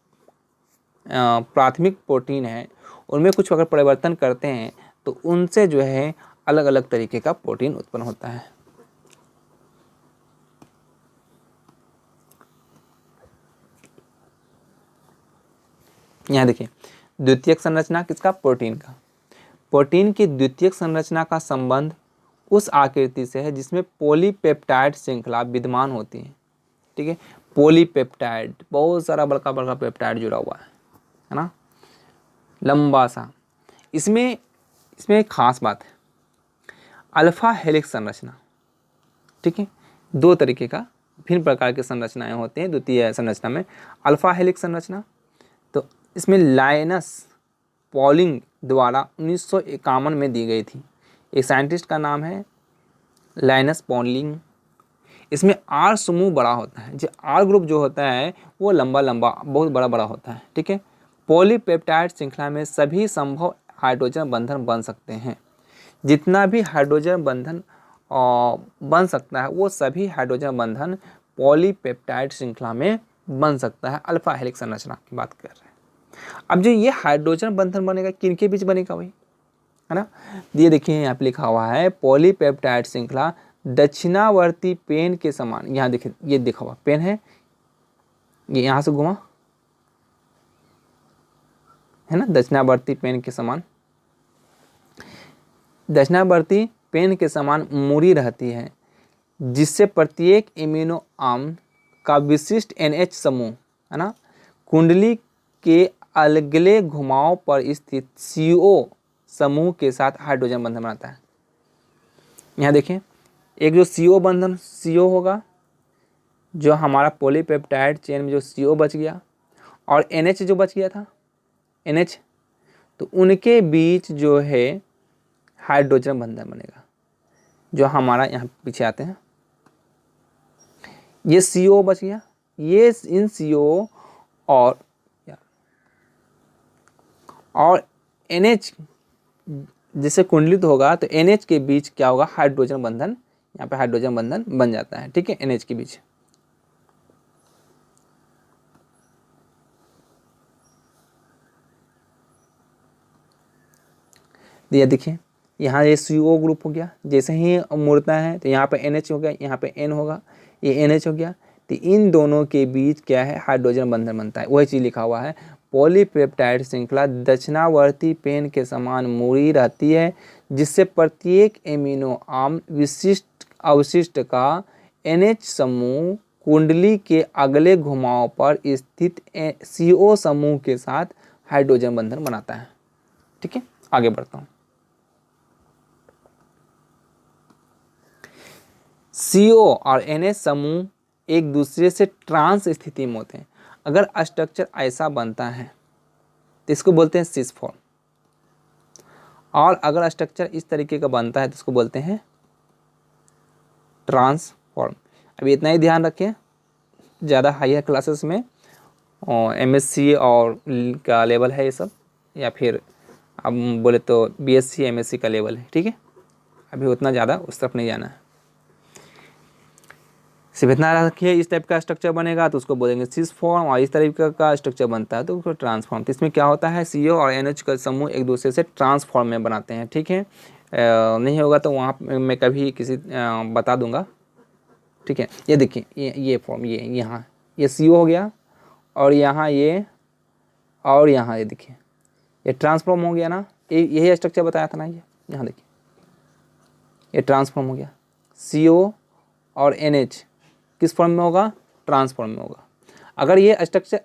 प्रोटीन है उनमें कुछ अगर परिवर्तन करते हैं तो उनसे जो है अलग अलग तरीके का प्रोटीन उत्पन्न होता है। यहाँ देखिए द्वितीयक संरचना किसका, प्रोटीन का। प्रोटीन की द्वितीयक संरचना का संबंध उस आकृति से है जिसमें पॉलीपेप्टाइड श्रृंखला विद्यमान होती है। ठीक है, पॉलीपेप्टाइड, बहुत सारा बड़का बड़का पेप्टाइड जुड़ा हुआ है ना, लंबा सा। इसमें एक खास बात है, अल्फा हेलिक्स संरचना। ठीक है, दो तरीके का भिन्न प्रकार की संरचनाएं होती हैं द्वितीय संरचना में। अल्फा हेलिक्स संरचना तो इसमें लाइनस पॉलिंग द्वारा 1951 में दी गई थी। एक साइंटिस्ट का नाम है लाइनस पॉलिंग। इसमें आर समूह बड़ा होता है, जो आर ग्रुप जो होता है वो लंबा लंबा बहुत बड़ा बड़ा होता है। ठीक है, पॉलीपेप्टाइड श्रृंखला में सभी संभव हाइड्रोजन बंधन बन सकते हैं। जितना भी हाइड्रोजन बंधन बन सकता है वो सभी हाइड्रोजन बंधन पॉलीपेप्टाइड श्रृंखला में बन सकता है। अल्फा हेलिक्स संरचना की बात कर रहे हैं। अब जो ये हाइड्रोजन बंधन बनेगा किनके बीच बनेगा भाई, है ना। ये देखिए यहाँ पे लिखा हुआ है पॉलीपेप्टाइड श्रृंखला दक्षिणावर्ती पेन के समान। यहाँ देखिए ये दिखा हुआ पेन है, ये यहाँ से घुमा है ना, दक्षिणावर्ती पेन के समान, दक्षिणावर्ती पेन के समान मुड़ी रहती है, जिससे प्रत्येक एमिनो अम्ल का विशिष्ट NH समूह, है ना, कुंडली के अलगले घुमाव पर स्थित CO समूह के साथ हाइड्रोजन बंधन बनाता है। यहाँ देखिए एक जो CO बंधन CO होगा, जो हमारा पॉलीपेप्टाइड चेन में जो CO बच गया और NH जो बच गया था NH, तो उनके बीच जो है हाइड्रोजन बंधन बनेगा। जो हमारा यहाँ पीछे आते हैं, ये CO बच गया, ये इन CO और NH जिससे कुंडलित होगा तो NH के बीच क्या होगा, हाइड्रोजन बंधन, यहाँ पे हाइड्रोजन बंधन बन जाता है। ठीक है, NH के बीच। ये देखिए यहाँ ये CO ग्रुप हो गया, जैसे ही मुड़ता है तो यहाँ पे NH हो गया, यहाँ पे N होगा, ये NH हो गया, तो इन दोनों के बीच क्या है, हाइड्रोजन बंधन बनता है। वही चीज़ लिखा हुआ है पॉलीपेप्टाइड श्रृंखला दक्षिणावर्ती पेन के समान मुड़ी रहती है, जिससे प्रत्येक एमिनो अम्ल विशिष्ट अवशिष्ट का NH समूह कुंडली के अगले घुमाव पर स्थित CO समूह के साथ हाइड्रोजन बंधन बनाता है। ठीक है, आगे बढ़ता हूँ। CO और NH समूह एक दूसरे से ट्रांस स्थिति में होते हैं। अगर स्ट्रक्चर ऐसा बनता है तो इसको बोलते हैं सिस फॉर्म, और अगर स्ट्रक्चर इस तरीके का बनता है तो इसको बोलते हैं ट्रांसफॉर्म। अभी इतना ही ध्यान रखें, ज़्यादा हायर क्लासेस में MSc और का लेवल है ये सब, या फिर अब बोले तो BSc MSc का लेवल है। ठीक है, अभी उतना ज़्यादा उस तरफ नहीं जाना है, सिर्फ इतना रखिए। इस टाइप का स्ट्रक्चर बनेगा तो उसको बोलेंगे सिस फॉर्म, और इस तरीके का स्ट्रक्चर बनता है तो उसको ट्रांसफॉर्म। तो इसमें क्या होता है, CO और NH का समूह एक दूसरे से ट्रांसफॉर्म में बनाते हैं। ठीक है, नहीं होगा तो वहाँ मैं कभी किसी बता दूंगा। ठीक है, ये देखिए ये फॉर्म, ये यहाँ ये CO हो गया, और यहाँ ये, और यहाँ ये देखिए ये ट्रांसफॉर्म हो गया ना, यही स्ट्रक्चर बताया था ना। ये यहाँ देखिए ये ट्रांसफॉर्म हो गया, CO और NH किस फॉर्म में होगा, ट्रांसफॉर्म में होगा। अगर ये स्ट्रक्चर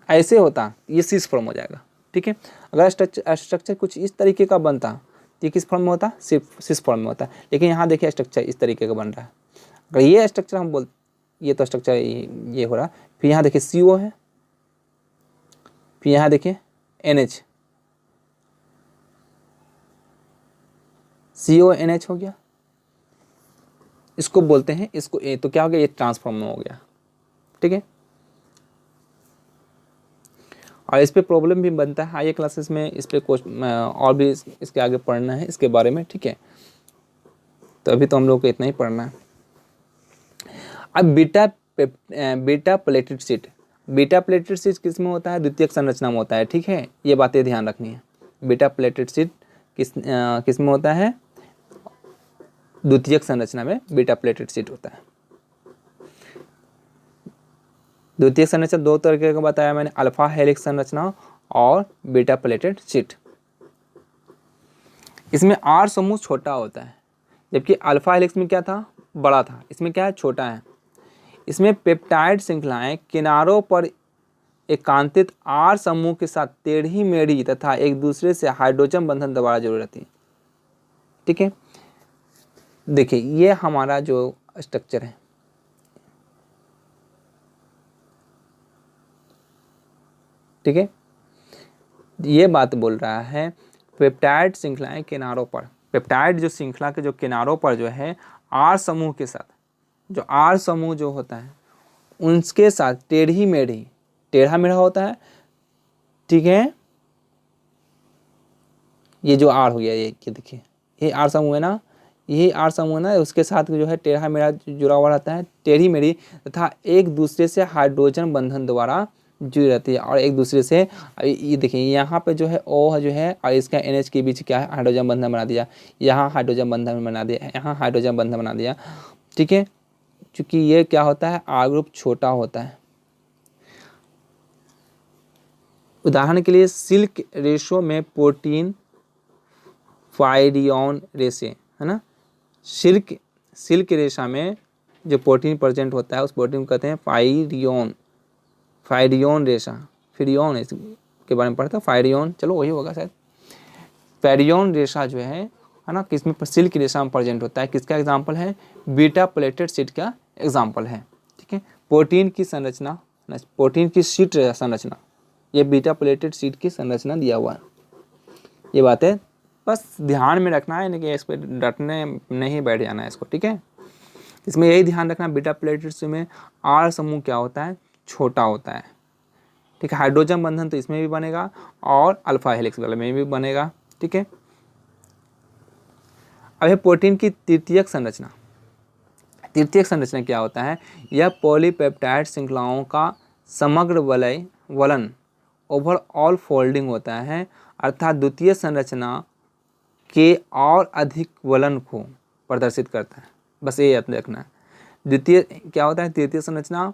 ऐसे होता ये सिस फॉर्म हो जाएगा। ठीक है, अगर स्ट्रक्चर कुछ इस तरीके का बनता तो ये किस फॉर्म में होता, सिर्फ सिस फॉर्म में होता। लेकिन यहाँ देखिए स्ट्रक्चर इस तरीके का बन रहा है। अगर ये स्ट्रक्चर हम बोल, ये तो स्ट्रक्चर ये हो रहा, फिर यहाँ देखिए CO है, फिर यहाँ देखिए NH, CO NH हो गया, इसको बोलते हैं, इसको ए, तो क्या हो गया, ये ट्रांसफॉर्म में हो गया। ठीक है, और इस पे प्रॉब्लम भी बनता है हाई क्लासेस में, इस पे और भी इसके आगे पढ़ना है इसके बारे में, ठीक है। तो अभी तो हम लोग को इतना ही पढ़ना है। अब beta pleated seat, beta pleated seat किस में होता है, द्वितीयक संरचना में होता है, ठीक है, ये बातें ध्यान रखनी है। बीटा प्लेटेड सीट किस में होता है, द्वितीयक संरचना में बीटा प्लेटेड सीट होता है। द्वितीयक संरचना दो तरीके का बताया मैंने, अल्फा हेलिक्स संरचना और बीटा प्लेटेड सीट। इसमें आर समूह छोटा होता है, जबकि अल्फा हेलिक्स में क्या था, बड़ा था, इसमें क्या है, छोटा है। इसमें पेप्टाइड श्रृंखलाएं किनारों पर एकांतित आर समूह के साथ टेढ़ी मेढ़ी तथा एक दूसरे से हाइड्रोजन बंधन द्वारा जुड़ी रहती है, ठीक है। देखिए ये हमारा जो स्ट्रक्चर है, ठीक है, ये बात बोल रहा है पेप्टाइड श्रृंखलाएं किनारों पर, पेप्टाइड जो श्रृंखला के जो किनारों पर जो है आर समूह के साथ, जो आर समूह जो होता है उनके साथ टेढ़ी मेढ़ी, टेढ़ा मेढ़ा होता है, ठीक है। ये जो आर हो गया, ये देखिए, ये आर समूह है ना, यही आर समूह है ना, उसके साथ जो है टेढ़ा मेढ़ा जुड़ा हुआ रहता है, टेढ़ी मेढ़ी तथा एक दूसरे से हाइड्रोजन बंधन द्वारा जुड़ी रहती है। और एक दूसरे से ये देखिए यहाँ पे जो है ओ जो है और इसका NH के बीच क्या है, हाइड्रोजन बंधन बना दिया, यहाँ हाइड्रोजन बंधन बना दिया, यहाँ हाइड्रोजन बंधन बना दिया, ठीक है। क्योंकि ये क्या होता है, आर ग्रुप छोटा होता है। उदाहरण के लिए सिल्क रेशो में प्रोटीन फाइरियन रेशे है ना, सिल्क रेशा में जो प्रोटीन प्रेजेंट होता है उस प्रोटीन को कहते हैं फाइरियन रेशा, फिरियन के बारे में पढ़ा था, फाइरियन, चलो वही होगा शायद। फाइरियन रेशा जो है ना, किसमें, सिल्क रेशा में प्रेजेंट होता है, किसका एग्जाम्पल है, बीटा प्लेटेड सीट का एग्जाम्पल है, ठीक है। प्रोटीन की संरचना, प्रोटीन की सीट संरचना, ये बीटा प्लेटेड सीट की संरचना दिया हुआ है। ये बातें बस ध्यान में रखना है, कि इस पर डटने नहीं बैठ जाना है इसको, ठीक है। इसमें यही ध्यान रखना, बीटा प्लेटेड सीट में आर समूह क्या होता है, छोटा होता है, ठीक है। हाइड्रोजन बंधन तो इसमें भी बनेगा और अल्फा हेलिक्स वाले में भी बनेगा, ठीक है। अब है प्रोटीन की तृतीयक संरचना। तृतीयक संरचना क्या होता है, यह पॉलीपेप्टाइड श्रृंखलाओं का समग्र वलन ओवरऑल फोल्डिंग होता है, अर्थात द्वितीय संरचना के और अधिक वलन को प्रदर्शित करता है। बस ये याद रखना है। द्वितीय क्या होता है, द्वितीय संरचना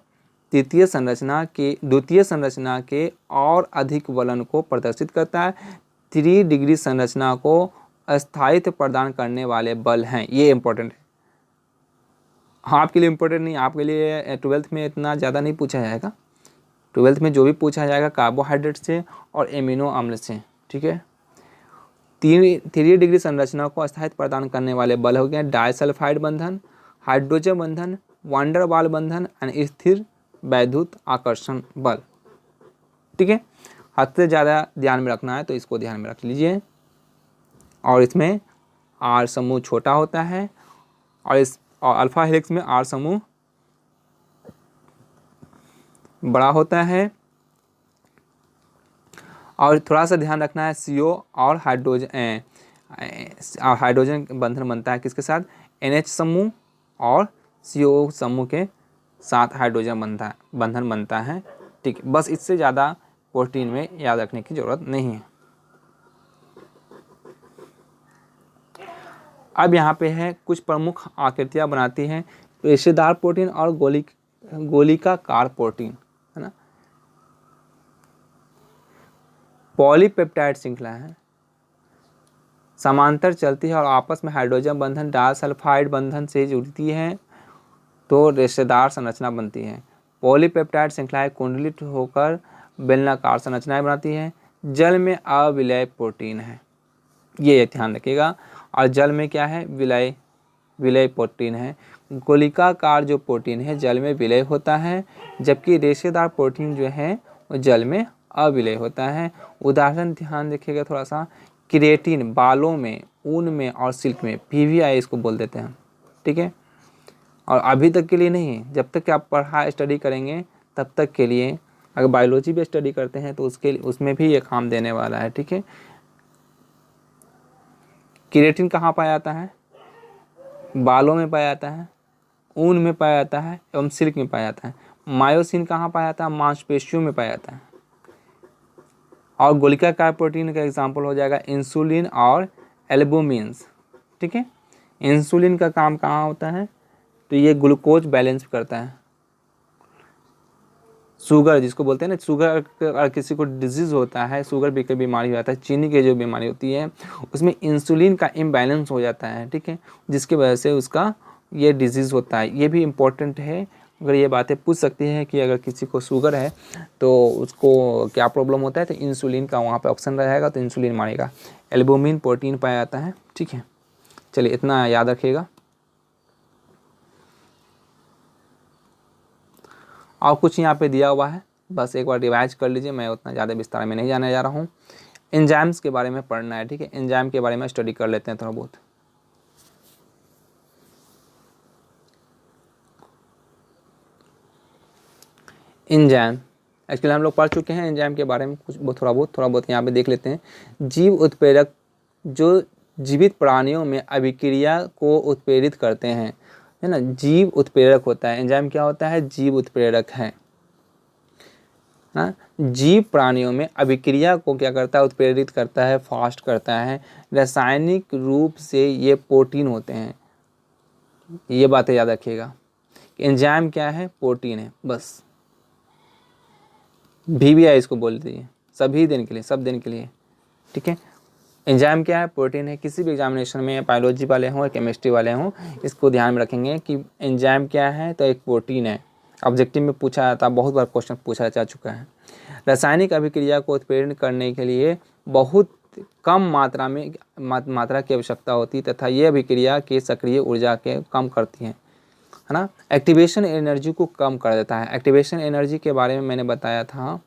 के और अधिक वलन को प्रदर्शित करता है। 3 डिग्री संरचना को स्थायित्व प्रदान करने वाले बल हैं, ये इंपॉर्टेंट है। हाँ, आपके लिए इम्पोर्टेंट नहीं, आपके लिए 12th में इतना ज़्यादा नहीं पूछा जाएगा। 12th में जो भी पूछा जाएगा कार्बोहाइड्रेट से और एमिनो अम्ल से, ठीक है। 3 डिग्री संरचना को स्थायित्व प्रदान करने वाले बल हो गए डाइसल्फाइड बंधन, हाइड्रोजन बंधन, वांडर वाल बंधन और स्थिर वैद्युत आकर्षण बल, ठीक है। हद से ज़्यादा ध्यान में रखना है तो इसको ध्यान में रख लीजिए। और इसमें आर समूह छोटा होता है और अल्फा हेलिक्स में आर समूह बड़ा होता है। और थोड़ा सा ध्यान रखना है, CO और हाइड्रोजन बंधन बनता है किसके साथ, NH समूह और CO समूह के साथ हाइड्रोजन बंधन बनता है, ठीक है। बस इससे ज़्यादा प्रोटीन में याद रखने की ज़रूरत नहीं है। अब यहाँ पे है कुछ प्रमुख आकृतियाँ बनाती हैं रेशेदार प्रोटीन और गोलिकाकार प्रोटीन, है ना। पॉलीपेप्टाइड श्रृंखला है, समांतर चलती है और आपस में हाइड्रोजन बंधन डाइसल्फाइड बंधन से जुड़ती है तो रेशेदार संरचना बनती है। पॉलीपेप्टाइड श्रृंखलाएं कुंडलित होकर बेलनाकार संरचनाएं बनाती हैं। जल में अविलय प्रोटीन है, ये ध्यान रखिएगा। और जल में क्या है, विलय प्रोटीन है। गोलिकाकार जो प्रोटीन है जल में विलय होता है, जबकि रेशेदार प्रोटीन जो है वो जल में अविलय होता है। उदाहरण ध्यान रखिएगा थोड़ा सा, क्रिएटिन बालों में, ऊन में और सिल्क में, PVI इसको बोल देते हैं, ठीक है। और अभी तक के लिए नहीं, जब तक कि आप पढ़ा स्टडी करेंगे तब तक के लिए अगर बायोलॉजी भी स्टडी करते हैं तो उसमें भी ये काम देने वाला है, ठीक है। केराटिन कहाँ पाया जाता है? बालों में पाया जाता है, ऊन में पाया जाता है एवं सिल्क में पाया जाता है। मायोसिन कहाँ पाया जाता है? मांसपेशियों में पाया जाता है। और गोलिकाकार प्रोटीन का एग्जाम्पल हो जाएगा इंसुलिन और एल्बुमिन्स, ठीक है। इंसुलिन का काम कहाँ होता है? तो ये ग्लूकोज बैलेंस करता है। शुगर जिसको बोलते हैं ना, शुगर अगर किसी को डिजीज़ होता है, शुगर की बीमारी हो जाता है, चीनी की जो बीमारी होती है, उसमें इंसुलिन का इम्बैलेंस हो जाता है, ठीक है, जिसकी वजह से उसका ये डिजीज़ होता है। ये भी इम्पोर्टेंट है, अगर ये बातें पूछ सकती हैं कि अगर किसी को शुगर है तो उसको क्या प्रॉब्लम होता है, तो इंसुलिन का वहाँ पे ऑप्शन रहेगा, तो इंसुलिन मारेगा। एल्बुमिन प्रोटीन पाया जाता है, ठीक है। चलिए इतना याद रखिएगा। और कुछ यहाँ पे दिया हुआ है, बस एक बार रिवाइज कर लीजिए, मैं उतना ज़्यादा विस्तार में नहीं जाने जा रहा हूँ। एंजाइम्स के बारे में पढ़ना है, ठीक है। एंजाइम के बारे में स्टडी कर लेते हैं थोड़ा बहुत। एंजाइम एक्चुअली हम लोग पढ़ चुके हैं एंजाइम के बारे में, कुछ थोड़ा बहुत यहाँ पे देख लेते हैं। जीव उत्प्रेरक जो जीवित प्राणियों में अभिक्रिया को उत्प्रेरित करते हैं, है ना, जीव उत्प्रेरक होता है। एंजाइम क्या होता है? जीव उत्प्रेरक है ना। जीव प्राणियों में अभिक्रिया को क्या करता है? उत्प्रेरित करता है, फास्ट करता है। रासायनिक रूप से ये प्रोटीन होते हैं। ये बातें याद रखिएगा। एंजाइम क्या है? प्रोटीन है, बस। VBI इसको बोल दीजिए, सभी दिन के लिए, सब दिन के लिए, ठीक है। एंजाइम क्या है? प्रोटीन है। किसी भी एग्जामिनेशन में बायोलॉजी वाले हों या केमिस्ट्री वाले हों, इसको ध्यान में रखेंगे कि एंजाइम क्या है, तो एक प्रोटीन है। ऑब्जेक्टिव में पूछा जाता है, बहुत बार क्वेश्चन पूछा जा चुका है। रासायनिक अभिक्रिया को उत्प्रेरण करने के लिए बहुत कम मात्रा की आवश्यकता होती तथा ये अभिक्रिया की सक्रिय ऊर्जा के कम करती है ना। एक्टिवेशन एनर्जी को कम कर देता है। एक्टिवेशन एनर्जी के बारे में मैंने बताया था,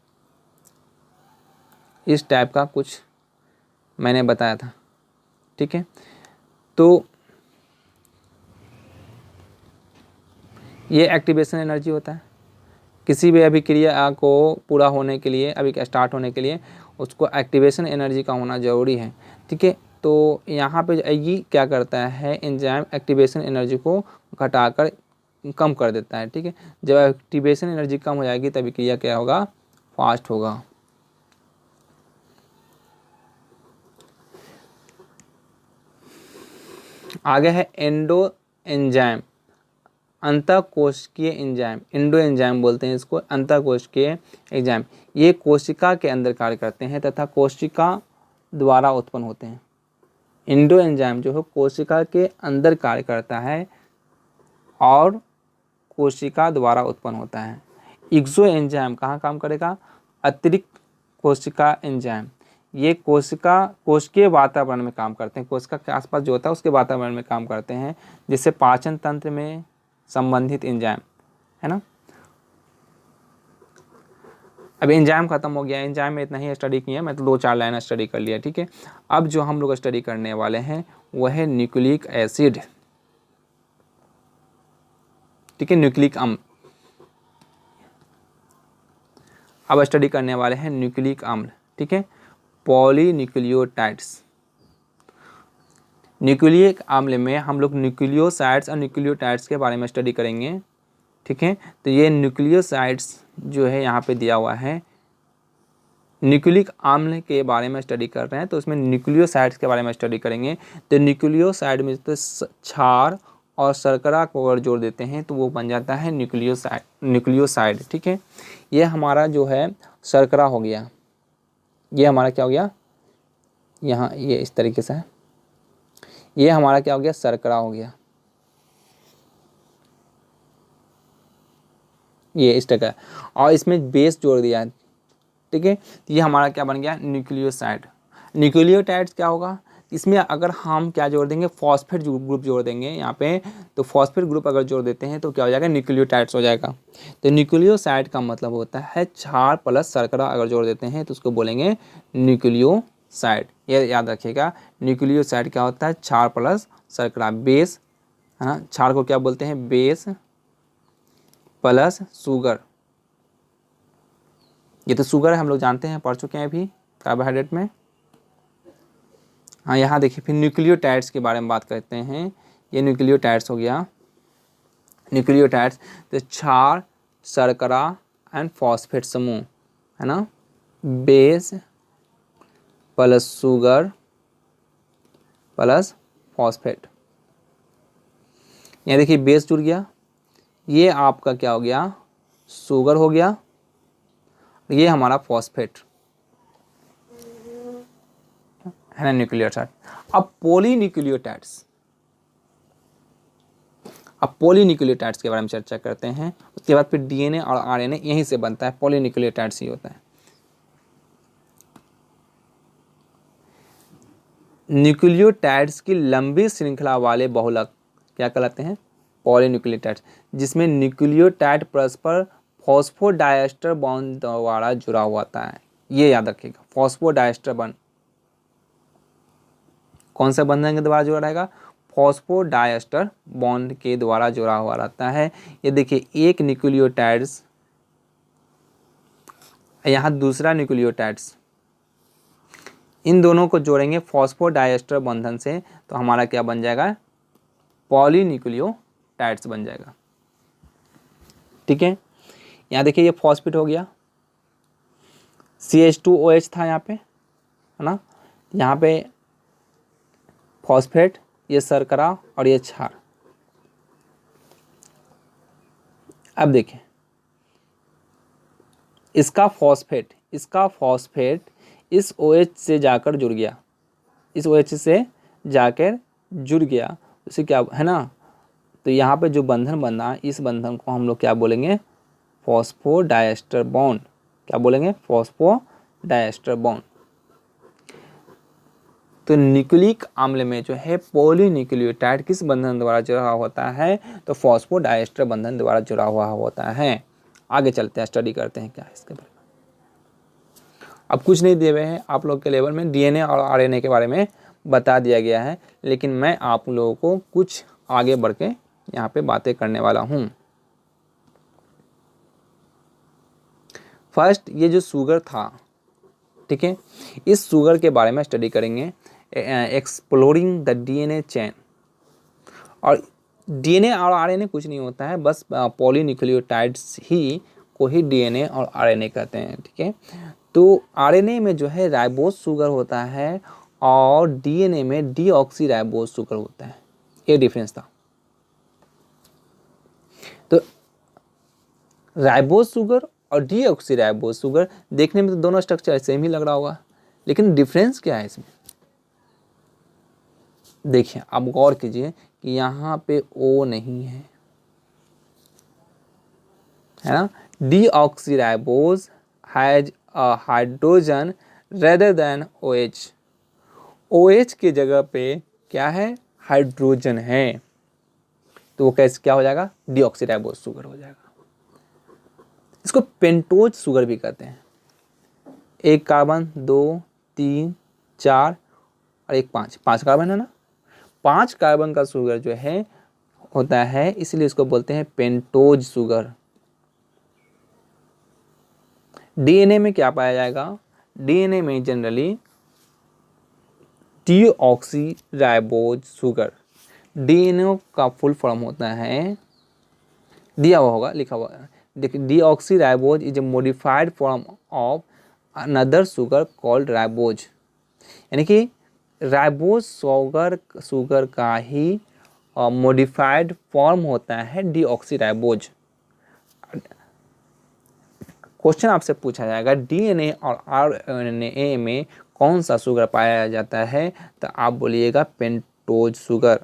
इस टाइप का कुछ मैंने बताया था, ठीक है। तो ये एक्टिवेशन एनर्जी होता है। किसी भी अभिक्रिया को पूरा होने के लिए, अभी स्टार्ट होने के लिए उसको एक्टिवेशन एनर्जी का होना ज़रूरी है, ठीक है। तो यहाँ पे ये क्या करता है, एंजाइम एक्टिवेशन एनर्जी को घटाकर कम कर देता है, ठीक है। जब एक्टिवेशन एनर्जी कम हो जाएगी तब अभिक्रिया क्या होगा? फास्ट होगा। आगे है एंडो एंजाइम, अंतःकोशिकीय एंजाइम। एंडो एंजाइम बोलते हैं इसको, अंतःकोशिकीय एंजाइम। ये कोशिका के अंदर कार्य करते हैं तथा कोशिका द्वारा उत्पन्न होते हैं। एंडो एंजाइम जो है कोशिका के अंदर कार्य करता है और कोशिका द्वारा उत्पन्न होता है। एक्सो एंजाइम कहाँ काम करेगा? अतिरिक्त कोशिका एंजाइम। ये कोशिकीय वातावरण में काम करते हैं, कोशिका के आसपास जो होता है उसके वातावरण में काम करते हैं, जिससे पाचन तंत्र में संबंधित एंजाइम, है ना। अब एंजाइम खत्म हो गया। एंजाइम में इतना ही स्टडी किया, मैं तो 2-4 लाइन स्टडी कर लिया, ठीक है। अब जो हम लोग स्टडी करने वाले हैं वह है न्यूक्लिक एसिड, ठीक है, न्यूक्लिक अम्ल। अब स्टडी करने वाले हैं न्यूक्लिक अम्ल, ठीक है, पॉलीन्यूक्लियोटाइड्स। न्यूक्लिक अम्ल में हम लोग न्यूक्लियोसाइड्स और न्यूक्लियोटाइड्स के बारे में स्टडी करेंगे, ठीक है। तो ये न्यूक्लियोसाइड्स जो है यहाँ पे दिया हुआ है, न्यूक्लिक अम्ल के बारे में स्टडी कर रहे हैं तो उसमें न्यूक्लियोसाइड्स के बारे में स्टडी करेंगे। तो न्यूक्लियोसाइड में तो क्षार और शर्करा को अगर जोड़ देते हैं तो वो बन जाता है न्यूक्लियोसाइड, ठीक है। ये हमारा जो है शर्करा हो गया, ये हमारा क्या हो गया, यहाँ ये इस तरीके से है, ये हमारा क्या हो गया, शर्करा हो गया, ये इस तरह का। और इसमें बेस जोड़ दिया है, ठीक है। तो ये हमारा क्या बन गया, न्यूक्लियोसाइड। न्यूक्लियोटाइड्स क्या होगा, इसमें अगर हम क्या जोड़ देंगे, फॉस्फेट ग्रुप जोड़ देंगे यहाँ पे, तो फॉस्फेट ग्रुप अगर जोड़ देते हैं तो क्या हो जाएगा, न्यूक्लियोटाइड्स हो जाएगा। तो न्यूक्लियोसाइड का मतलब होता है क्षार प्लस शर्करा अगर जोड़ देते हैं तो उसको बोलेंगे न्यूक्लियोसाइड। ये याद रखिएगा, न्यूक्लियोसाइड क्या होता है, क्षार प्लस शर्करा, बेस, है ना। क्षार को क्या बोलते हैं, बेस प्लस शुगर, ये तो शुगर है, हम लोग जानते हैं, पढ़ चुके हैं अभी कार्बोहाइड्रेट में। हाँ यहाँ देखिए फिर न्यूक्लियोटाइड्स के बारे में बात करते हैं। ये न्यूक्लियोटाइड्स हो गया, न्यूक्लियोटाइड्स तो क्षार, शर्करा एंड फॉस्फेट समूह है ना, base plus sugar plus phosphate. यहाँ देखिए बेस जुड़ गया, ये आपका क्या हो गया, शुगर हो गया, ये हमारा फॉस्फेट है ना, न्यूक्लियोटाइड। अब पॉलीन्यूक्लियोटाइड्स, अब पॉलीन्यूक्लियोटाइड्स के बारे में चर्चा करते हैं। उसके बाद फिर डीएनए और आरएनए यहीं से बनता है, पॉलीन्यूक्लियोटाइड्स ही होता है। न्यूक्लियोटाइड्स की लंबी श्रृंखला वाले बहुलक क्या कहलाते हैं, पॉलीन्यूक्लियोटाइड्स, जिसमें न्यूक्लियोटाइड परस्पर फॉस्फोडाइएस्टर बॉन्ड द्वारा जुड़ा हुआ होता है। ये याद रखिएगा, फॉस्फोडाइएस्टर बॉन्ड, कौन सा बंधन के द्वारा जुड़ा रहेगा, फॉस्फोडाइएस्टर बॉन्ड के द्वारा जुड़ा हुआ रहता है। ये देखिए एक न्यूक्लियोटाइड्स, यहाँ दूसरा न्यूक्लियोटाइड्स, इन दोनों को जोड़ेंगे फॉस्फोडाइएस्टर बंधन से, तो हमारा क्या बन जाएगा, पॉलीन्यूक्लियोटाइड्स बन जाएगा। ठीक है, यहाँ देखिए ये फॉस्फेट हो गया, CH2OH था यहाँ पे है ना, यहाँ पे फॉस्फेट, ये शर्करा और ये क्षार। अब देखिए इसका फॉस्फेट इस OH से जाकर जुड़ गया, इस OH से जाकर जुड़ गया, उसे क्या है ना, तो यहाँ पे जो बंधन बना, इस बंधन को हम लोग क्या बोलेंगे, फॉस्फोडाइएस्टर बॉन्ड। क्या बोलेंगे, फॉस्फोडाइएस्टर बॉन्ड। तो न्यूक्लिक अम्ल में जो है पॉलीन्यूक्लियोटाइड किस बंधन द्वारा जुड़ा होता है, तो फॉस्फोडाइएस्टर बंधन द्वारा जुड़ा हुआ होता है। आगे चलते हैं, स्टडी करते हैं क्या है इसके बारे में। अब कुछ नहीं दिए हुए हैं आप लोग के लेवल में, डीएनए और आरएनए के बारे में बता दिया गया है, लेकिन मैं आप लोगों को कुछ आगे बढ़ के यहाँ पे बातें करने वाला हूँ। फर्स्ट ये जो शुगर था, ठीक है, इस शुगर के बारे में स्टडी करेंगे, एक्सप्लोरिंग द डीएनए चेन। और डीएनए और आरएनए कुछ नहीं होता है, बस पॉलीन्यूक्लियोटाइड्स ही को ही डीएनए और आरएनए कहते हैं। ठीक है, तो आरएनए में जो है राइबोज शुगर होता है और डीएनए में डीऑक्सी राइबोज शुगर होता है, ये डिफरेंस था। तो राइबोज शुगर और डीऑक्सी राइबोज शुगर देखने में तो दोनों स्ट्रक्चर सेम ही लग रहा होगा, लेकिन डिफरेंस क्या है इसमें, देखिए आप गौर कीजिए कि यहाँ पे O नहीं है ना, deoxy ribose has a hydrogen rather than OH, OH की जगह पे क्या है, हाइड्रोजन है, तो वो कैसे क्या हो जाएगा, डीऑक्सी राइबोज शुगर हो जाएगा। इसको पेंटोज शुगर भी कहते हैं। 1 कार्बन 2 3 4 और 1 5 कार्बन है ना, 5 कार्बन का शुगर जो है होता है, इसलिए इसको बोलते हैं पेंटोज शुगर। डीएनए में क्या पाया जाएगा, डीएनए में generally deoxy ribose sugar, DNA का फुल फॉर्म होता है, दिया हुआ होगा, लिखा हुआ है, देखिए deoxy ribose is a modified form of another sugar called ribose, यानी कि राइबोज शुगर का ही मॉडिफाइड फॉर्म होता है डीऑक्सी राइबोज। क्वेश्चन आपसे पूछा जाएगा डीएनए और आरएनए में कौन सा शुगर पाया जाता है, तो आप बोलिएगा पेंटोज शुगर।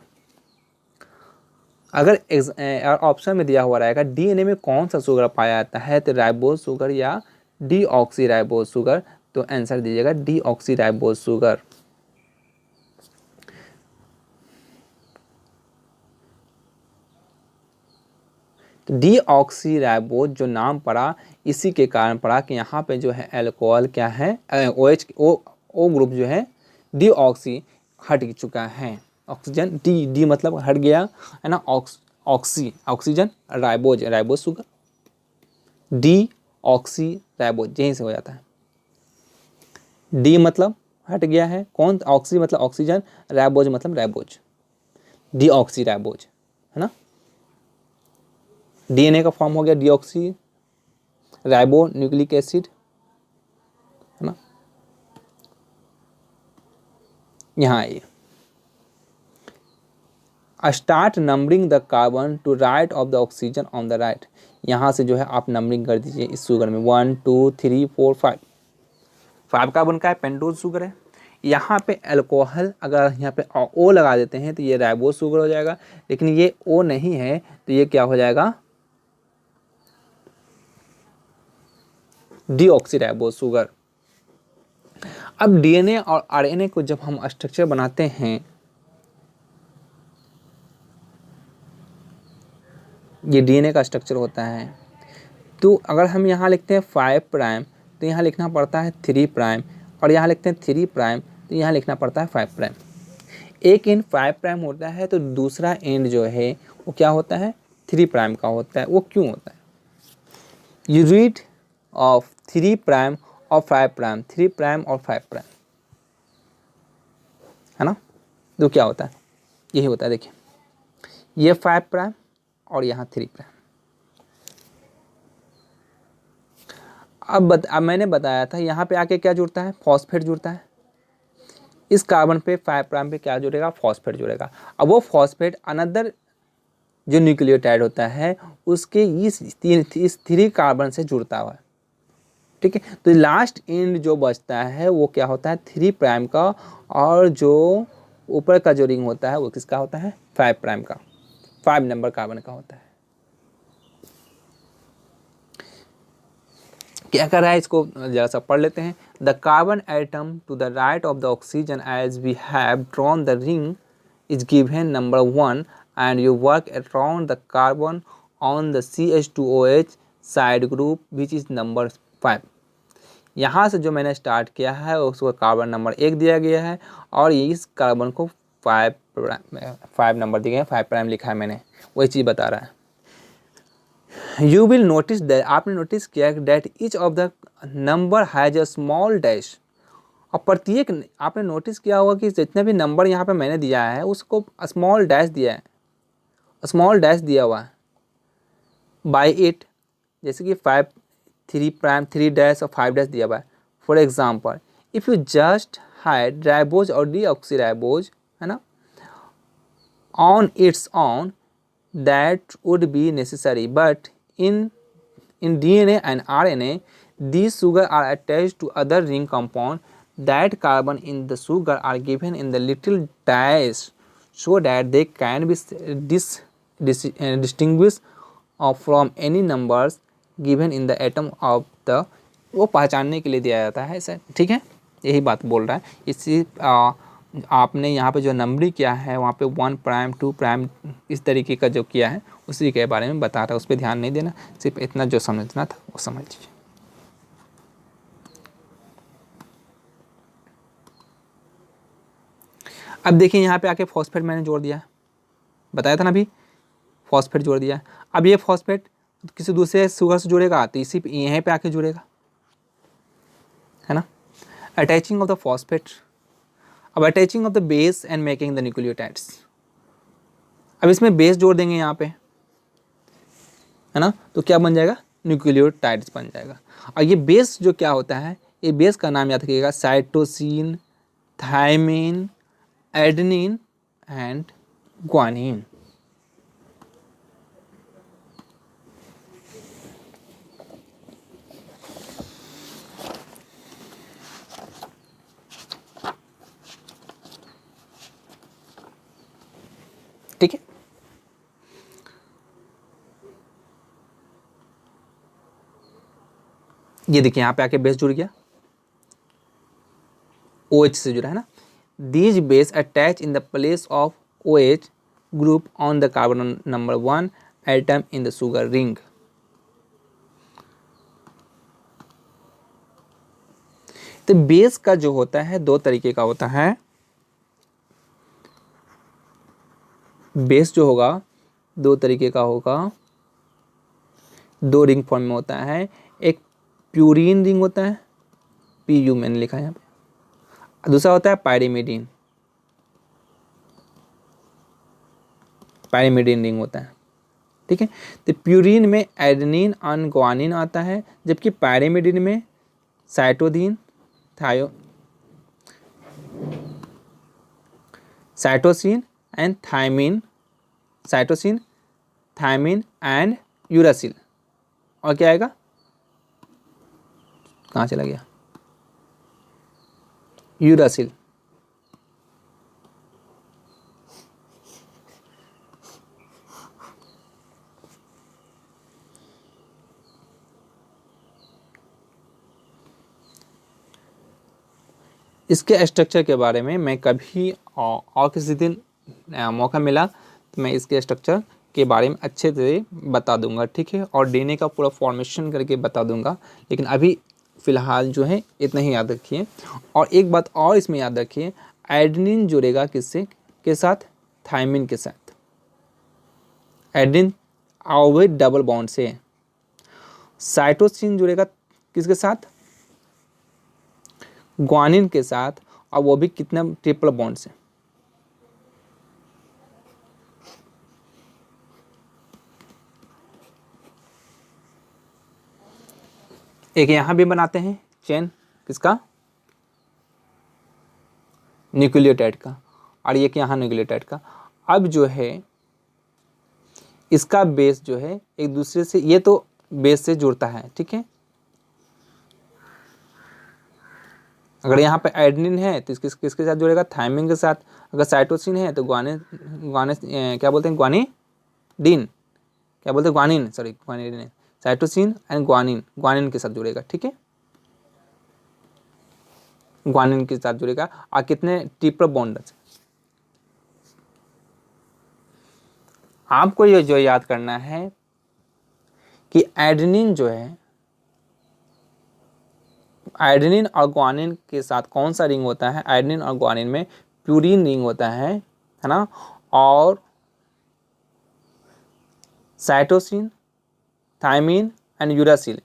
अगर ऑप्शन में दिया हुआ रहेगा डीएनए में कौन सा शुगर पाया जाता है, तो राइबोज शुगर या डीऑक्सी राइबोज शुगर, तो आंसर दीजिएगा डीऑक्सी राइबोज शुगर। तो डीऑक्सी राइबोज जो नाम पड़ा इसी के कारण पड़ा कि यहाँ पे जो है अल्कोहल क्या है, OH ओ ग्रुप जो है डीऑक्सी हट चुका है, ऑक्सीजन डी मतलब हट गया है ना, oxygen ribose sugar, D oxy ribose, यहीं से हो जाता है। डी मतलब हट गया है, कौन? ऑक्सी मतलब ऑक्सीजन, राइबोज मतलब राइबोज, डी ऑक्सी राइबोज, है ना। डीएनए का फॉर्म हो गया डीऑक्सी राइबो न्यूक्लिक एसिड, है ना। यहाँ आइए, start numbering the carbon to right of the oxygen on the right. यहाँ से जो है आप नंबरिंग कर दीजिए इस शुगर में, 1 2 3 4 5। 5 कार्बन का है, पेंटोज शुगर है। यहाँ पे अल्कोहल अगर यहाँ पे ओ लगा देते हैं तो ये राइबोज शुगर हो जाएगा, लेकिन ये ओ नहीं है तो ये क्या हो जाएगा? Deoxyribose sugar. अब डीएनए और आरएनए को जब हम स्ट्रक्चर बनाते हैं, ये डीएनए का स्ट्रक्चर होता है, तो अगर हम यहाँ लिखते हैं 5 प्राइम तो यहाँ लिखना पड़ता है 3 प्राइम, और यहाँ लिखते हैं 3 प्राइम तो यहाँ लिखना पड़ता है 5 प्राइम। एक एंड 5 प्राइम होता है तो दूसरा एंड जो है वो क्या होता है? 3 प्राइम का होता है। वो क्यों होता है? यू रीड ऑफ 3 प्राइम और 5 प्राइम, 3 प्राइम और 5 प्राइम, है ना। तो क्या होता है? यही होता है, देखिए ये 5 प्राइम और यहाँ 3 प्राइम। अब मैंने बताया था यहाँ पे आके क्या जुड़ता है? फॉस्फेट जुड़ता है। इस कार्बन पे 5 प्राइम पे क्या जुड़ेगा? फॉस्फेट जुड़ेगा। अब वो फॉस्फेट अनदर जो न्यूक्लियोटाइड होता है उसके इस 3 कार्बन से जुड़ता हुआ है, ठीक है। तो लास्ट एंड जो बचता है वो क्या होता है? 3 प्राइम का, और जो ऊपर का जो रिंग होता है वो किसका होता है? 5 प्राइम का, 5 नंबर कार्बन का होता है। क्या कर रहा है इसको जरा सा पढ़ लेते हैं। The carbon atom to the right of the oxygen as we have drawn the ring is given number 1 and you work around the carbon on the CH2OH side group which is number 5। यहाँ से जो मैंने start किया है उसको carbon number 1 दिया गया है, और इस कार्बन को 5 नंबर दिए गए हैं, 5 प्राइम लिखा है मैंने, वही चीज़ बता रहा है। यू विल नोटिस दैट, आपने नोटिस किया that each of the number has a small dash, और प्रत्येक आपने नोटिस किया होगा कि जितने भी नंबर यहाँ पे मैंने दिया है उसको स्मॉल डैश दिया है, स्मॉल डैश दिया हुआ है बाई इट, जैसे कि 5 3 प्राइम 3 डैश और 5 डैश दिया हुआ है। For example if you just hide ribose और डीऑक्सीराइबोज, है ना, on it's on that would be necessary, but in DNA and RNA these sugar are attached to other ring compound, that carbon in the sugar are given in the little dash so that they can be distinguished from any numbers given in the atom of the, वो पहचानने के लिए दिया जाता है sir, ठीक है। यही बात बोल रहा है। इसी आपने यहाँ पे जो नंबरिंग किया है वहाँ पे 1 प्राइम 2 प्राइम इस तरीके का जो किया है उसी के बारे में बता रहा है, उस पर ध्यान नहीं देना, सिर्फ इतना जो समझना था वो समझ लीजिए। अब देखिए यहाँ पे आके फॉस्फेट मैंने जोड़ दिया, बताया था ना अभी, फॉस्फेट जोड़ दिया। अब ये फॉस्फेट किसी दूसरे शुगर से जुड़ेगा तो इसी यहीं पे आके जुड़ेगा, है ना। अटैचिंग ऑफ द फॉस्फेट, अब attaching of the base and making the nucleotides, अब इसमें बेस जोड़ देंगे यहाँ पे, है ना, तो क्या बन जाएगा? न्यूक्लियोटाइड्स बन जाएगा। और ये बेस जो क्या होता है, ये बेस का नाम याद रखिएगा, cytosine, thymine, adenine and guanine. ठीक है, ये देखिए यहाँ पे आके बेस जुड़ गया, OH से जुड़ा है ना। These base attach in the place of OH group on the carbon number 1 atom in the sugar ring. तो बेस का जो होता है 2 तरीके का होता है, बेस जो होगा 2 तरीके का होगा, 2 रिंग फॉर्म में होता है, एक प्यूरीन रिंग होता है, PU मैंने लिखा है यहाँ पे। दूसरा होता है पायरिमिडीन, पायरिमिडीन रिंग होता है, ठीक है। तो प्यूरीन में एडेनिन और ग्वानिन आता है, जबकि पायरिमिडीन में cytosine, cytosine and thymine, cytosine, thymine and uracil. और क्या आएगा, कहाँ चला गया, यूरासिल। इसके स्ट्रक्चर के बारे में मैं कभी और किसी दिन मौका मिला तो मैं इसके स्ट्रक्चर के बारे में अच्छे से बता दूंगा, ठीक है, और डीएनए का पूरा फॉर्मेशन करके बता दूंगा। लेकिन अभी फ़िलहाल जो है इतना ही याद रखिए। और एक बात और इसमें याद रखिए, एडेनिन जुड़ेगा किससे के साथ, थायमिन के साथ। एडेनिन और डबल बॉन्ड से। साइटोसिन जुड़ेगा किसके साथ, ग्वानिन के साथ, और वो भी कितना, ट्रिपल बॉन्ड से। एक यहां भी बनाते हैं चेन, किसका, न्यूक्लियोटाइड का, और एक यहाँ न्यूक्लियोटाइड का। अब जो है इसका बेस जो है एक दूसरे से, ये तो बेस से जुड़ता है, ठीक है। अगर यहाँ पे एडेनिन है तो किसके साथ जुड़ेगा, थायमिन के साथ। अगर साइटोसिन है तो क्या बोलते हैं, ग्वानिडीन, क्या बोलते हैं, guanine, sorry guanidine, cytosine and guanine के साथ जुड़ेगा, ठीक है, ग्वानिन के साथ जुड़ेगा। और कितने, ट्रिपल बॉन्ड से। आपको ये जो याद करना है कि एडेनिन जो है, एडेनिन और ग्वानिन के साथ कौन सा रिंग होता है, एडेनिन और ग्वानिन में प्यूरीन रिंग होता है ना। और साइटोसिन, थायमिन एंड यूरासिल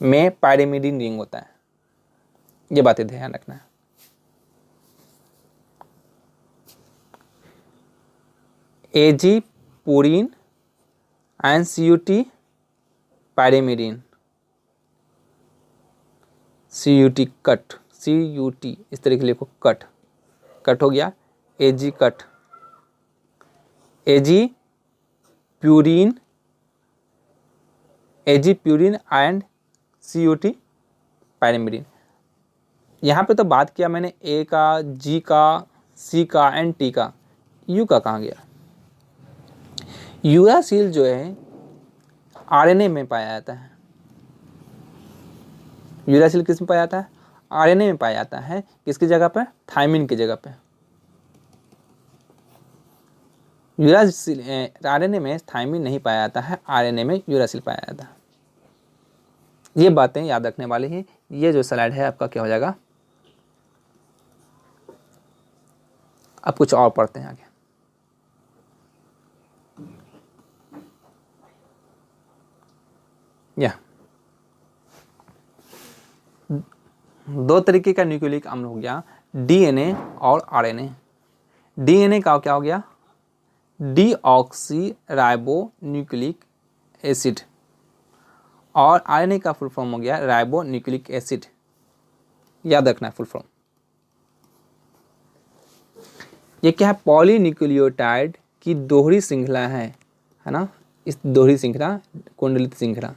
में पायरिमिडीन रिंग होता है। ये बातें ध्यान रखना है। A G purine and CUT pyrimidine, CUT cut, CUT इस तरीके लिखो, कट, कट हो गया, A G cut, A G purine, A G purine and CUT pyrimidine. यहाँ पे तो बात किया मैंने ए का, जी का, सी का एंड टी का, यू का कहाँ गया। यूरासिल जो है RNA में पाया जाता है। यूरासिल किस में पाया जाता है, RNA में पाया जाता है। किसकी जगह पर, थायमिन की जगह पे। यूरासिल RNA में थायमिन नहीं पाया जाता है, RNA में यूरासिल पाया जाता है। ये बातें याद रखने वाली हैं। ये जो स्लाइड है आपका क्या हो जाएगा, अब कुछ और पढ़ते हैं आगे। या दो तरीके का न्यूक्लिक अम्ल हो गया, DNA और RNA। DNA का क्या हो गया, डीऑक्सी राइबो न्यूक्लिक एसिड, और RNA का फुल फॉर्म हो गया राइबो न्यूक्लिक एसिड। याद रखना है फुल फॉर्म। ये क्या है, पॉलीन्यूक्लियोटाइड की दोहरी श्रृंखला है ना। इस दोहरी श्रृंखला, कुंडलित श्रृंखला,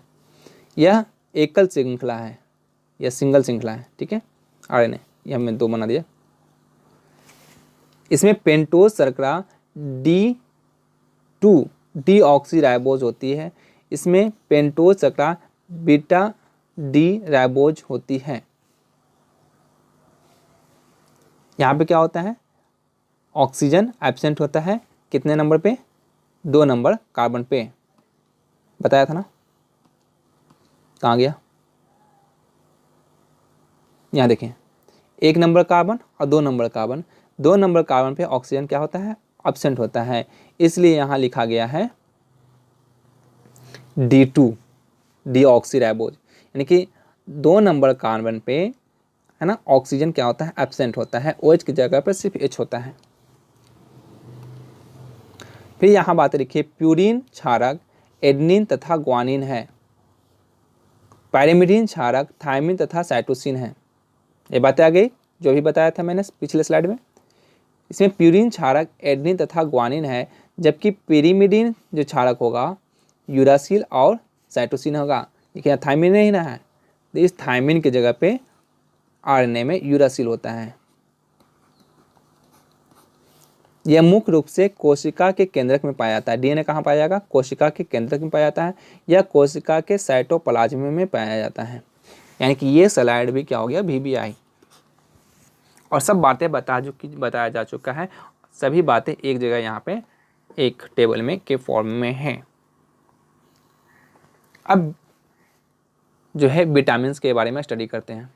यह एकल श्रृंखला है, यह सिंगल श्रृंखला है, ठीक है। RNA ये हमने दो बना दिया। इसमें पेंटोज शर्करा D2 डीऑक्सी राइबोज होती है। इसमें पेंटोज शर्करा बीटा डी राइबोज होती है। यहाँ पे क्या होता है, ऑक्सीजन एब्सेंट होता है, कितने नंबर पे, 2 नंबर कार्बन पे, बताया था ना, कहाँ गया, यहाँ देखें, 1 नंबर कार्बन और 2 नंबर कार्बन। 2 नंबर कार्बन पे ऑक्सीजन क्या होता है, एब्सेंट होता है। इसलिए यहाँ लिखा गया है D2 डीऑक्सीराइबोज, यानी कि 2 नंबर कार्बन पे है ना ऑक्सीजन क्या होता है, एब्सेंट होता है, OH की जगह पर सिर्फ H होता है। फिर यहाँ बात लिखिए, प्यूरिन क्षारक एडेनिन तथा ग्वानिन है, पायरिमिडीन क्षारक थायमिन तथा साइटोसिन है। ये बातें आ गई जो भी बताया था मैंने पिछले स्लाइड में। इसमें प्यूरिन क्षारक एडेनिन तथा ग्वानिन है, जबकि पिरिमिडीन जो क्षारक होगा यूरासिल और साइटोसिन होगा। देखिए यहाँ थायमिन नहीं ना है, तो इस थायमिन की जगह पे RNA में यूरासिल होता है। यह मुख्य रूप से कोशिका के केंद्रक में पाया जाता है। DNA कहाँ पाया जाएगा, कोशिका के केंद्रक में पाया जाता है, या कोशिका के साइटोप्लाज्म में पाया जाता है। यानी कि ये स्लाइड भी क्या हो गया, VBI। और सब बातें बताया जा चुका है, सभी बातें एक जगह यहाँ पे एक टेबल में के फॉर्म में है। अब जो है विटामिन्स के बारे में स्टडी करते हैं।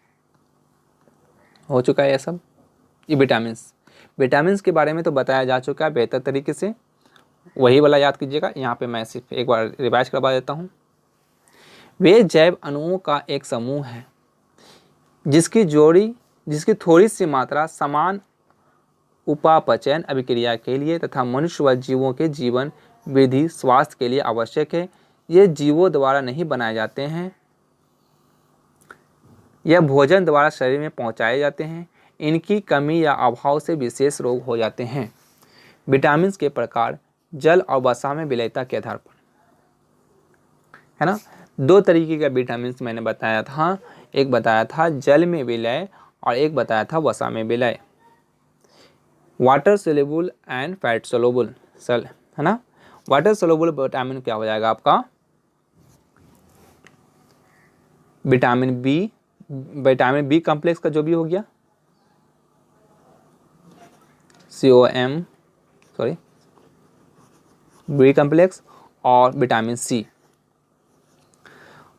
हो चुका है ये सब, ये विटामिन्स के बारे में तो बताया जा चुका है बेहतर तरीके से, वही वाला याद कीजिएगा। यहाँ पे मैं सिर्फ एक बार रिवाइज करवा देता हूँ। वे जैव अणुओं का एक समूह है जिसकी थोड़ी सी मात्रा समान उपापचयन अभिक्रिया के लिए तथा मनुष्य व जीवों के जीवन वृद्धि स्वास्थ्य के लिए आवश्यक है। ये जीवों द्वारा नहीं बनाए जाते हैं, यह भोजन द्वारा शरीर में पहुंचाए जाते हैं। इनकी कमी या अभाव से विशेष रोग हो जाते हैं। विटामिन के प्रकार जल और वसा में विलयता के आधार पर, है ना। 2 तरीके का विटामिन मैंने बताया था, एक बताया था जल में विलय और एक बताया था वसा में विलय। Water soluble and fat soluble है ना। वाटर सोल्यूबल विटामिन क्या हो जाएगा आपका, विटामिन बी कॉम्प्लेक्स का जो भी हो गया, बी कॉम्प्लेक्स और विटामिन C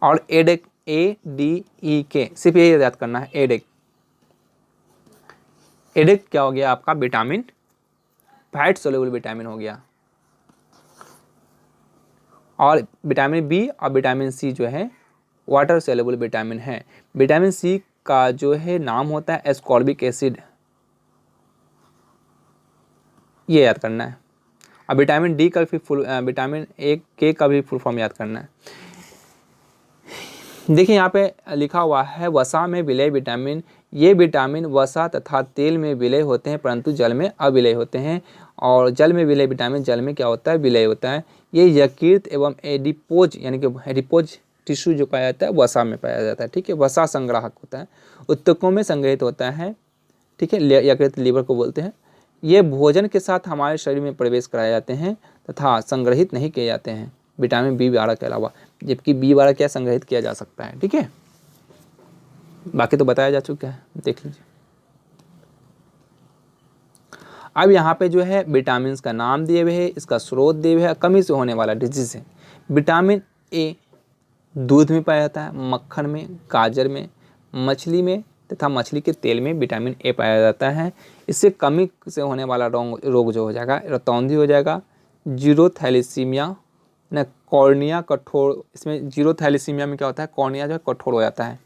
और ADEK, सिर्फ ये याद करना है। एडेक क्या हो गया आपका, विटामिन फैट सोल्यूबल विटामिन हो गया। और विटामिन B और विटामिन C जो है वाटर सोल्यूबल विटामिन है। विटामिन C का जो है नाम होता है एस्कॉर्बिक एसिड, ये याद करना है। और विटामिन D का भी विटामिन K का भी फुल फॉर्म याद करना है। देखिए यहाँ पे लिखा हुआ है वसा में विलय विटामिन। ये विटामिन वसा तथा तेल में विलय होते हैं परंतु जल में अविलय होते हैं। और जल में विलय विटामिन जल में क्या होता है, विलय होता है। ये यकृत एवं एडिपोज यानी कि एडिपोज टिश्यू जो पाया जाता है वसा में पाया जाता है। ठीक है, वसा संग्राहक होता है, ऊतकों में संग्रहित होता है। ठीक है, यकृत लीवर को बोलते हैं। ये भोजन के साथ हमारे शरीर में प्रवेश कराए जाते हैं तथा संग्रहित नहीं किए जाते हैं विटामिन B12 के अलावा, जबकि B12 क्या संग्रहित किया जा सकता है। ठीक है, बाकी तो बताया जा चुका है, देख लीजिए। अब यहाँ पे जो है विटामिन का नाम दिए हुए है, इसका स्रोत दिए हुए है, कमी से होने वाला डिजीज है। विटामिन A दूध में पाया जाता है, मक्खन में, गाजर में, मछली में तथा मछली के तेल में विटामिन A पाया जाता है। इससे कमी से होने वाला रोग जो हो जाएगा रतौंधी हो जाएगा, जीरो थैलेसीमिया न कॉर्निया कठोर। इसमें जीरो थैलेसीमिया में क्या होता है, कॉर्निया जो है कठोर हो जाता है।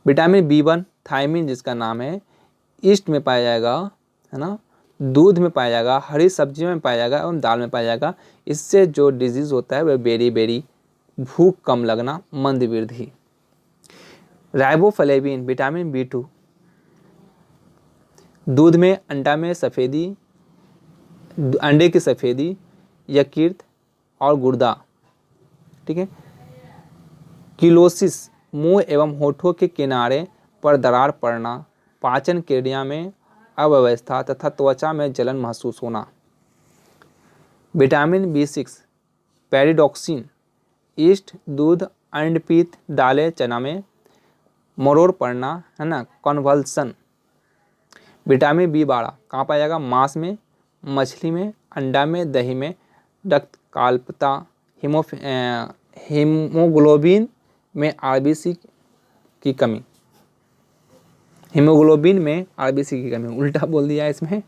विटामिन B1 थायमिन जिसका नाम है, ईस्ट में पाया जाएगा, है ना, दूध में पाया जाएगा, हरी सब्जियों में पाया जाएगा एवं दाल में पाया जाएगा। इससे जो डिजीज होता है वह बेरी भूख कम लगना, मंद वृद्धि। राइबोफ्लेविन विटामिन B2 दूध में, अंडा में सफ़ेदी, अंडे की सफ़ेदी, यकृत और गुर्दा। ठीक है, किलोसिस मुंह एवं होठों के किनारे पर दरार पड़ना, पाचन क्रिया में अव्यवस्था तथा त्वचा में जलन महसूस होना। विटामिन B6 पेरिडॉक्सिन, ईस्ट, दूध, अंडपीत, दालें, चना में मरोड़ पड़ना, है ना, कॉन्वल्सन। विटामिन B12 कहाँ पाया जाएगा, मांस में, मछली में, अंडा में, दही में, रक्तकाल्पता, हीमोग्लोबिन में RBC की कमी, हीमोग्लोबिन में RBC की कमी, उल्टा बोल दिया इसमें,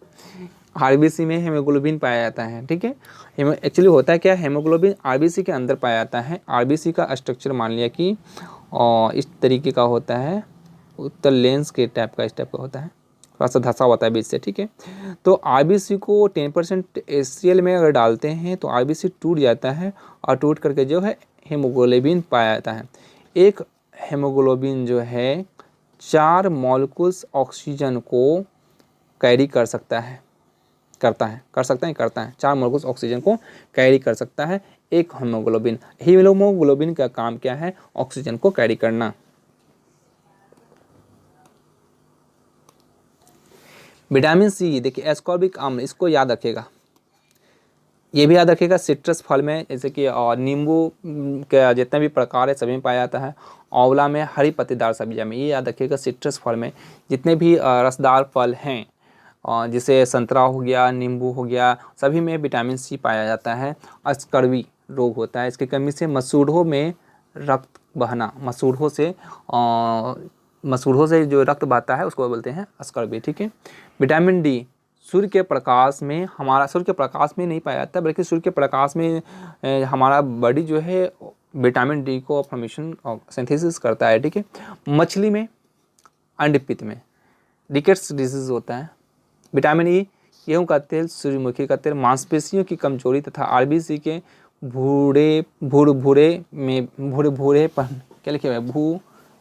आरबीसी में हेमोग्लोबिन पाया जाता है, ठीक है। एक्चुअली होता है क्या, हेमोग्लोबिन आरबीसी के अंदर पाया जाता है। आरबीसी का स्ट्रक्चर मान लिया कि इस तरीके का होता है, उत्तर लेंस के टाइप का, इस टाइप का होता है, थोड़ा सा धंसा होता है बीच से, ठीक है। तो आरबीसी को 10% HCl में अगर डालते हैं तो आरबीसी टूट जाता है और टूट करके जो है हेमोग्लोबिन पाया जाता है। एक हेमोग्लोबिन जो है 4 मॉलिक्यूल्स ऑक्सीजन को कैरी कर सकता है, करता है, कर सकता है, करता है, 4 मॉलिक्यूल्स ऑक्सीजन को कैरी कर सकता है एक हेमोग्लोबिन। हीमोग्लोबिन का काम क्या है, ऑक्सीजन को कैरी करना। विटामिन सी, देखिए एस्कॉर्बिक अम्ल, इसको याद रखिएगा, ये भी याद रखिएगा। सिट्रस फल में जैसे कि नींबू के जितने भी प्रकार है सभी में पाया जाता है। आंवला में, हरी पत्तेदार सब्जियां में, ये याद रखिएगा। सिट्रस फल में जितने भी रसदार फल हैं, जैसे संतरा हो गया, नींबू हो गया, सभी में विटामिन सी पाया जाता है। अस्कर्वी रोग होता है इसकी कमी से, मसूड़ों में रक्त बहना, मसूड़ों से जो रक्त बहता है उसको बोलते हैं अस्कर्वी, ठीक है। विटामिन डी सूर्य के प्रकाश में, हमारा सूर्य के प्रकाश में नहीं पाया जाता, बल्कि सूर्य के प्रकाश में हमारा बॉडी जो है विटामिन डी को फॉर्मेशन और सिंथेसिस करता है, ठीक है। मछली में, अंडपित्त में रिकेट्स डिजीज होता है। विटामिन ई, गेहूं का तेल, सूर्यमुखी का तेल, मांसपेशियों की कमजोरी तथा आरबीसी के भूरेपन, क्या लिखे हुए,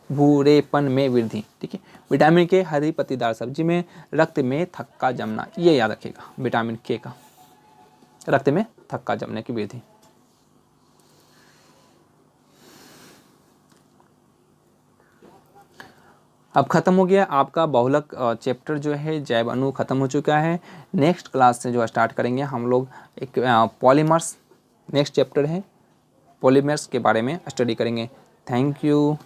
भूरेपन में वृद्धि, ठीक है। विटामिन के, हरी पत्तीदार सब्जी में, रक्त में थक्का जमना, ये याद रखिएगा विटामिन के का, रक्त में थक्का जमने की वृद्धि। अब खत्म हो गया आपका बहुलक चैप्टर जो है, जैव अणु खत्म हो चुका है। नेक्स्ट क्लास से जो स्टार्ट करेंगे हम लोग एक पॉलीमर्स, नेक्स्ट चैप्टर है पॉलीमर्स के बारे में स्टडी करेंगे। Thank you.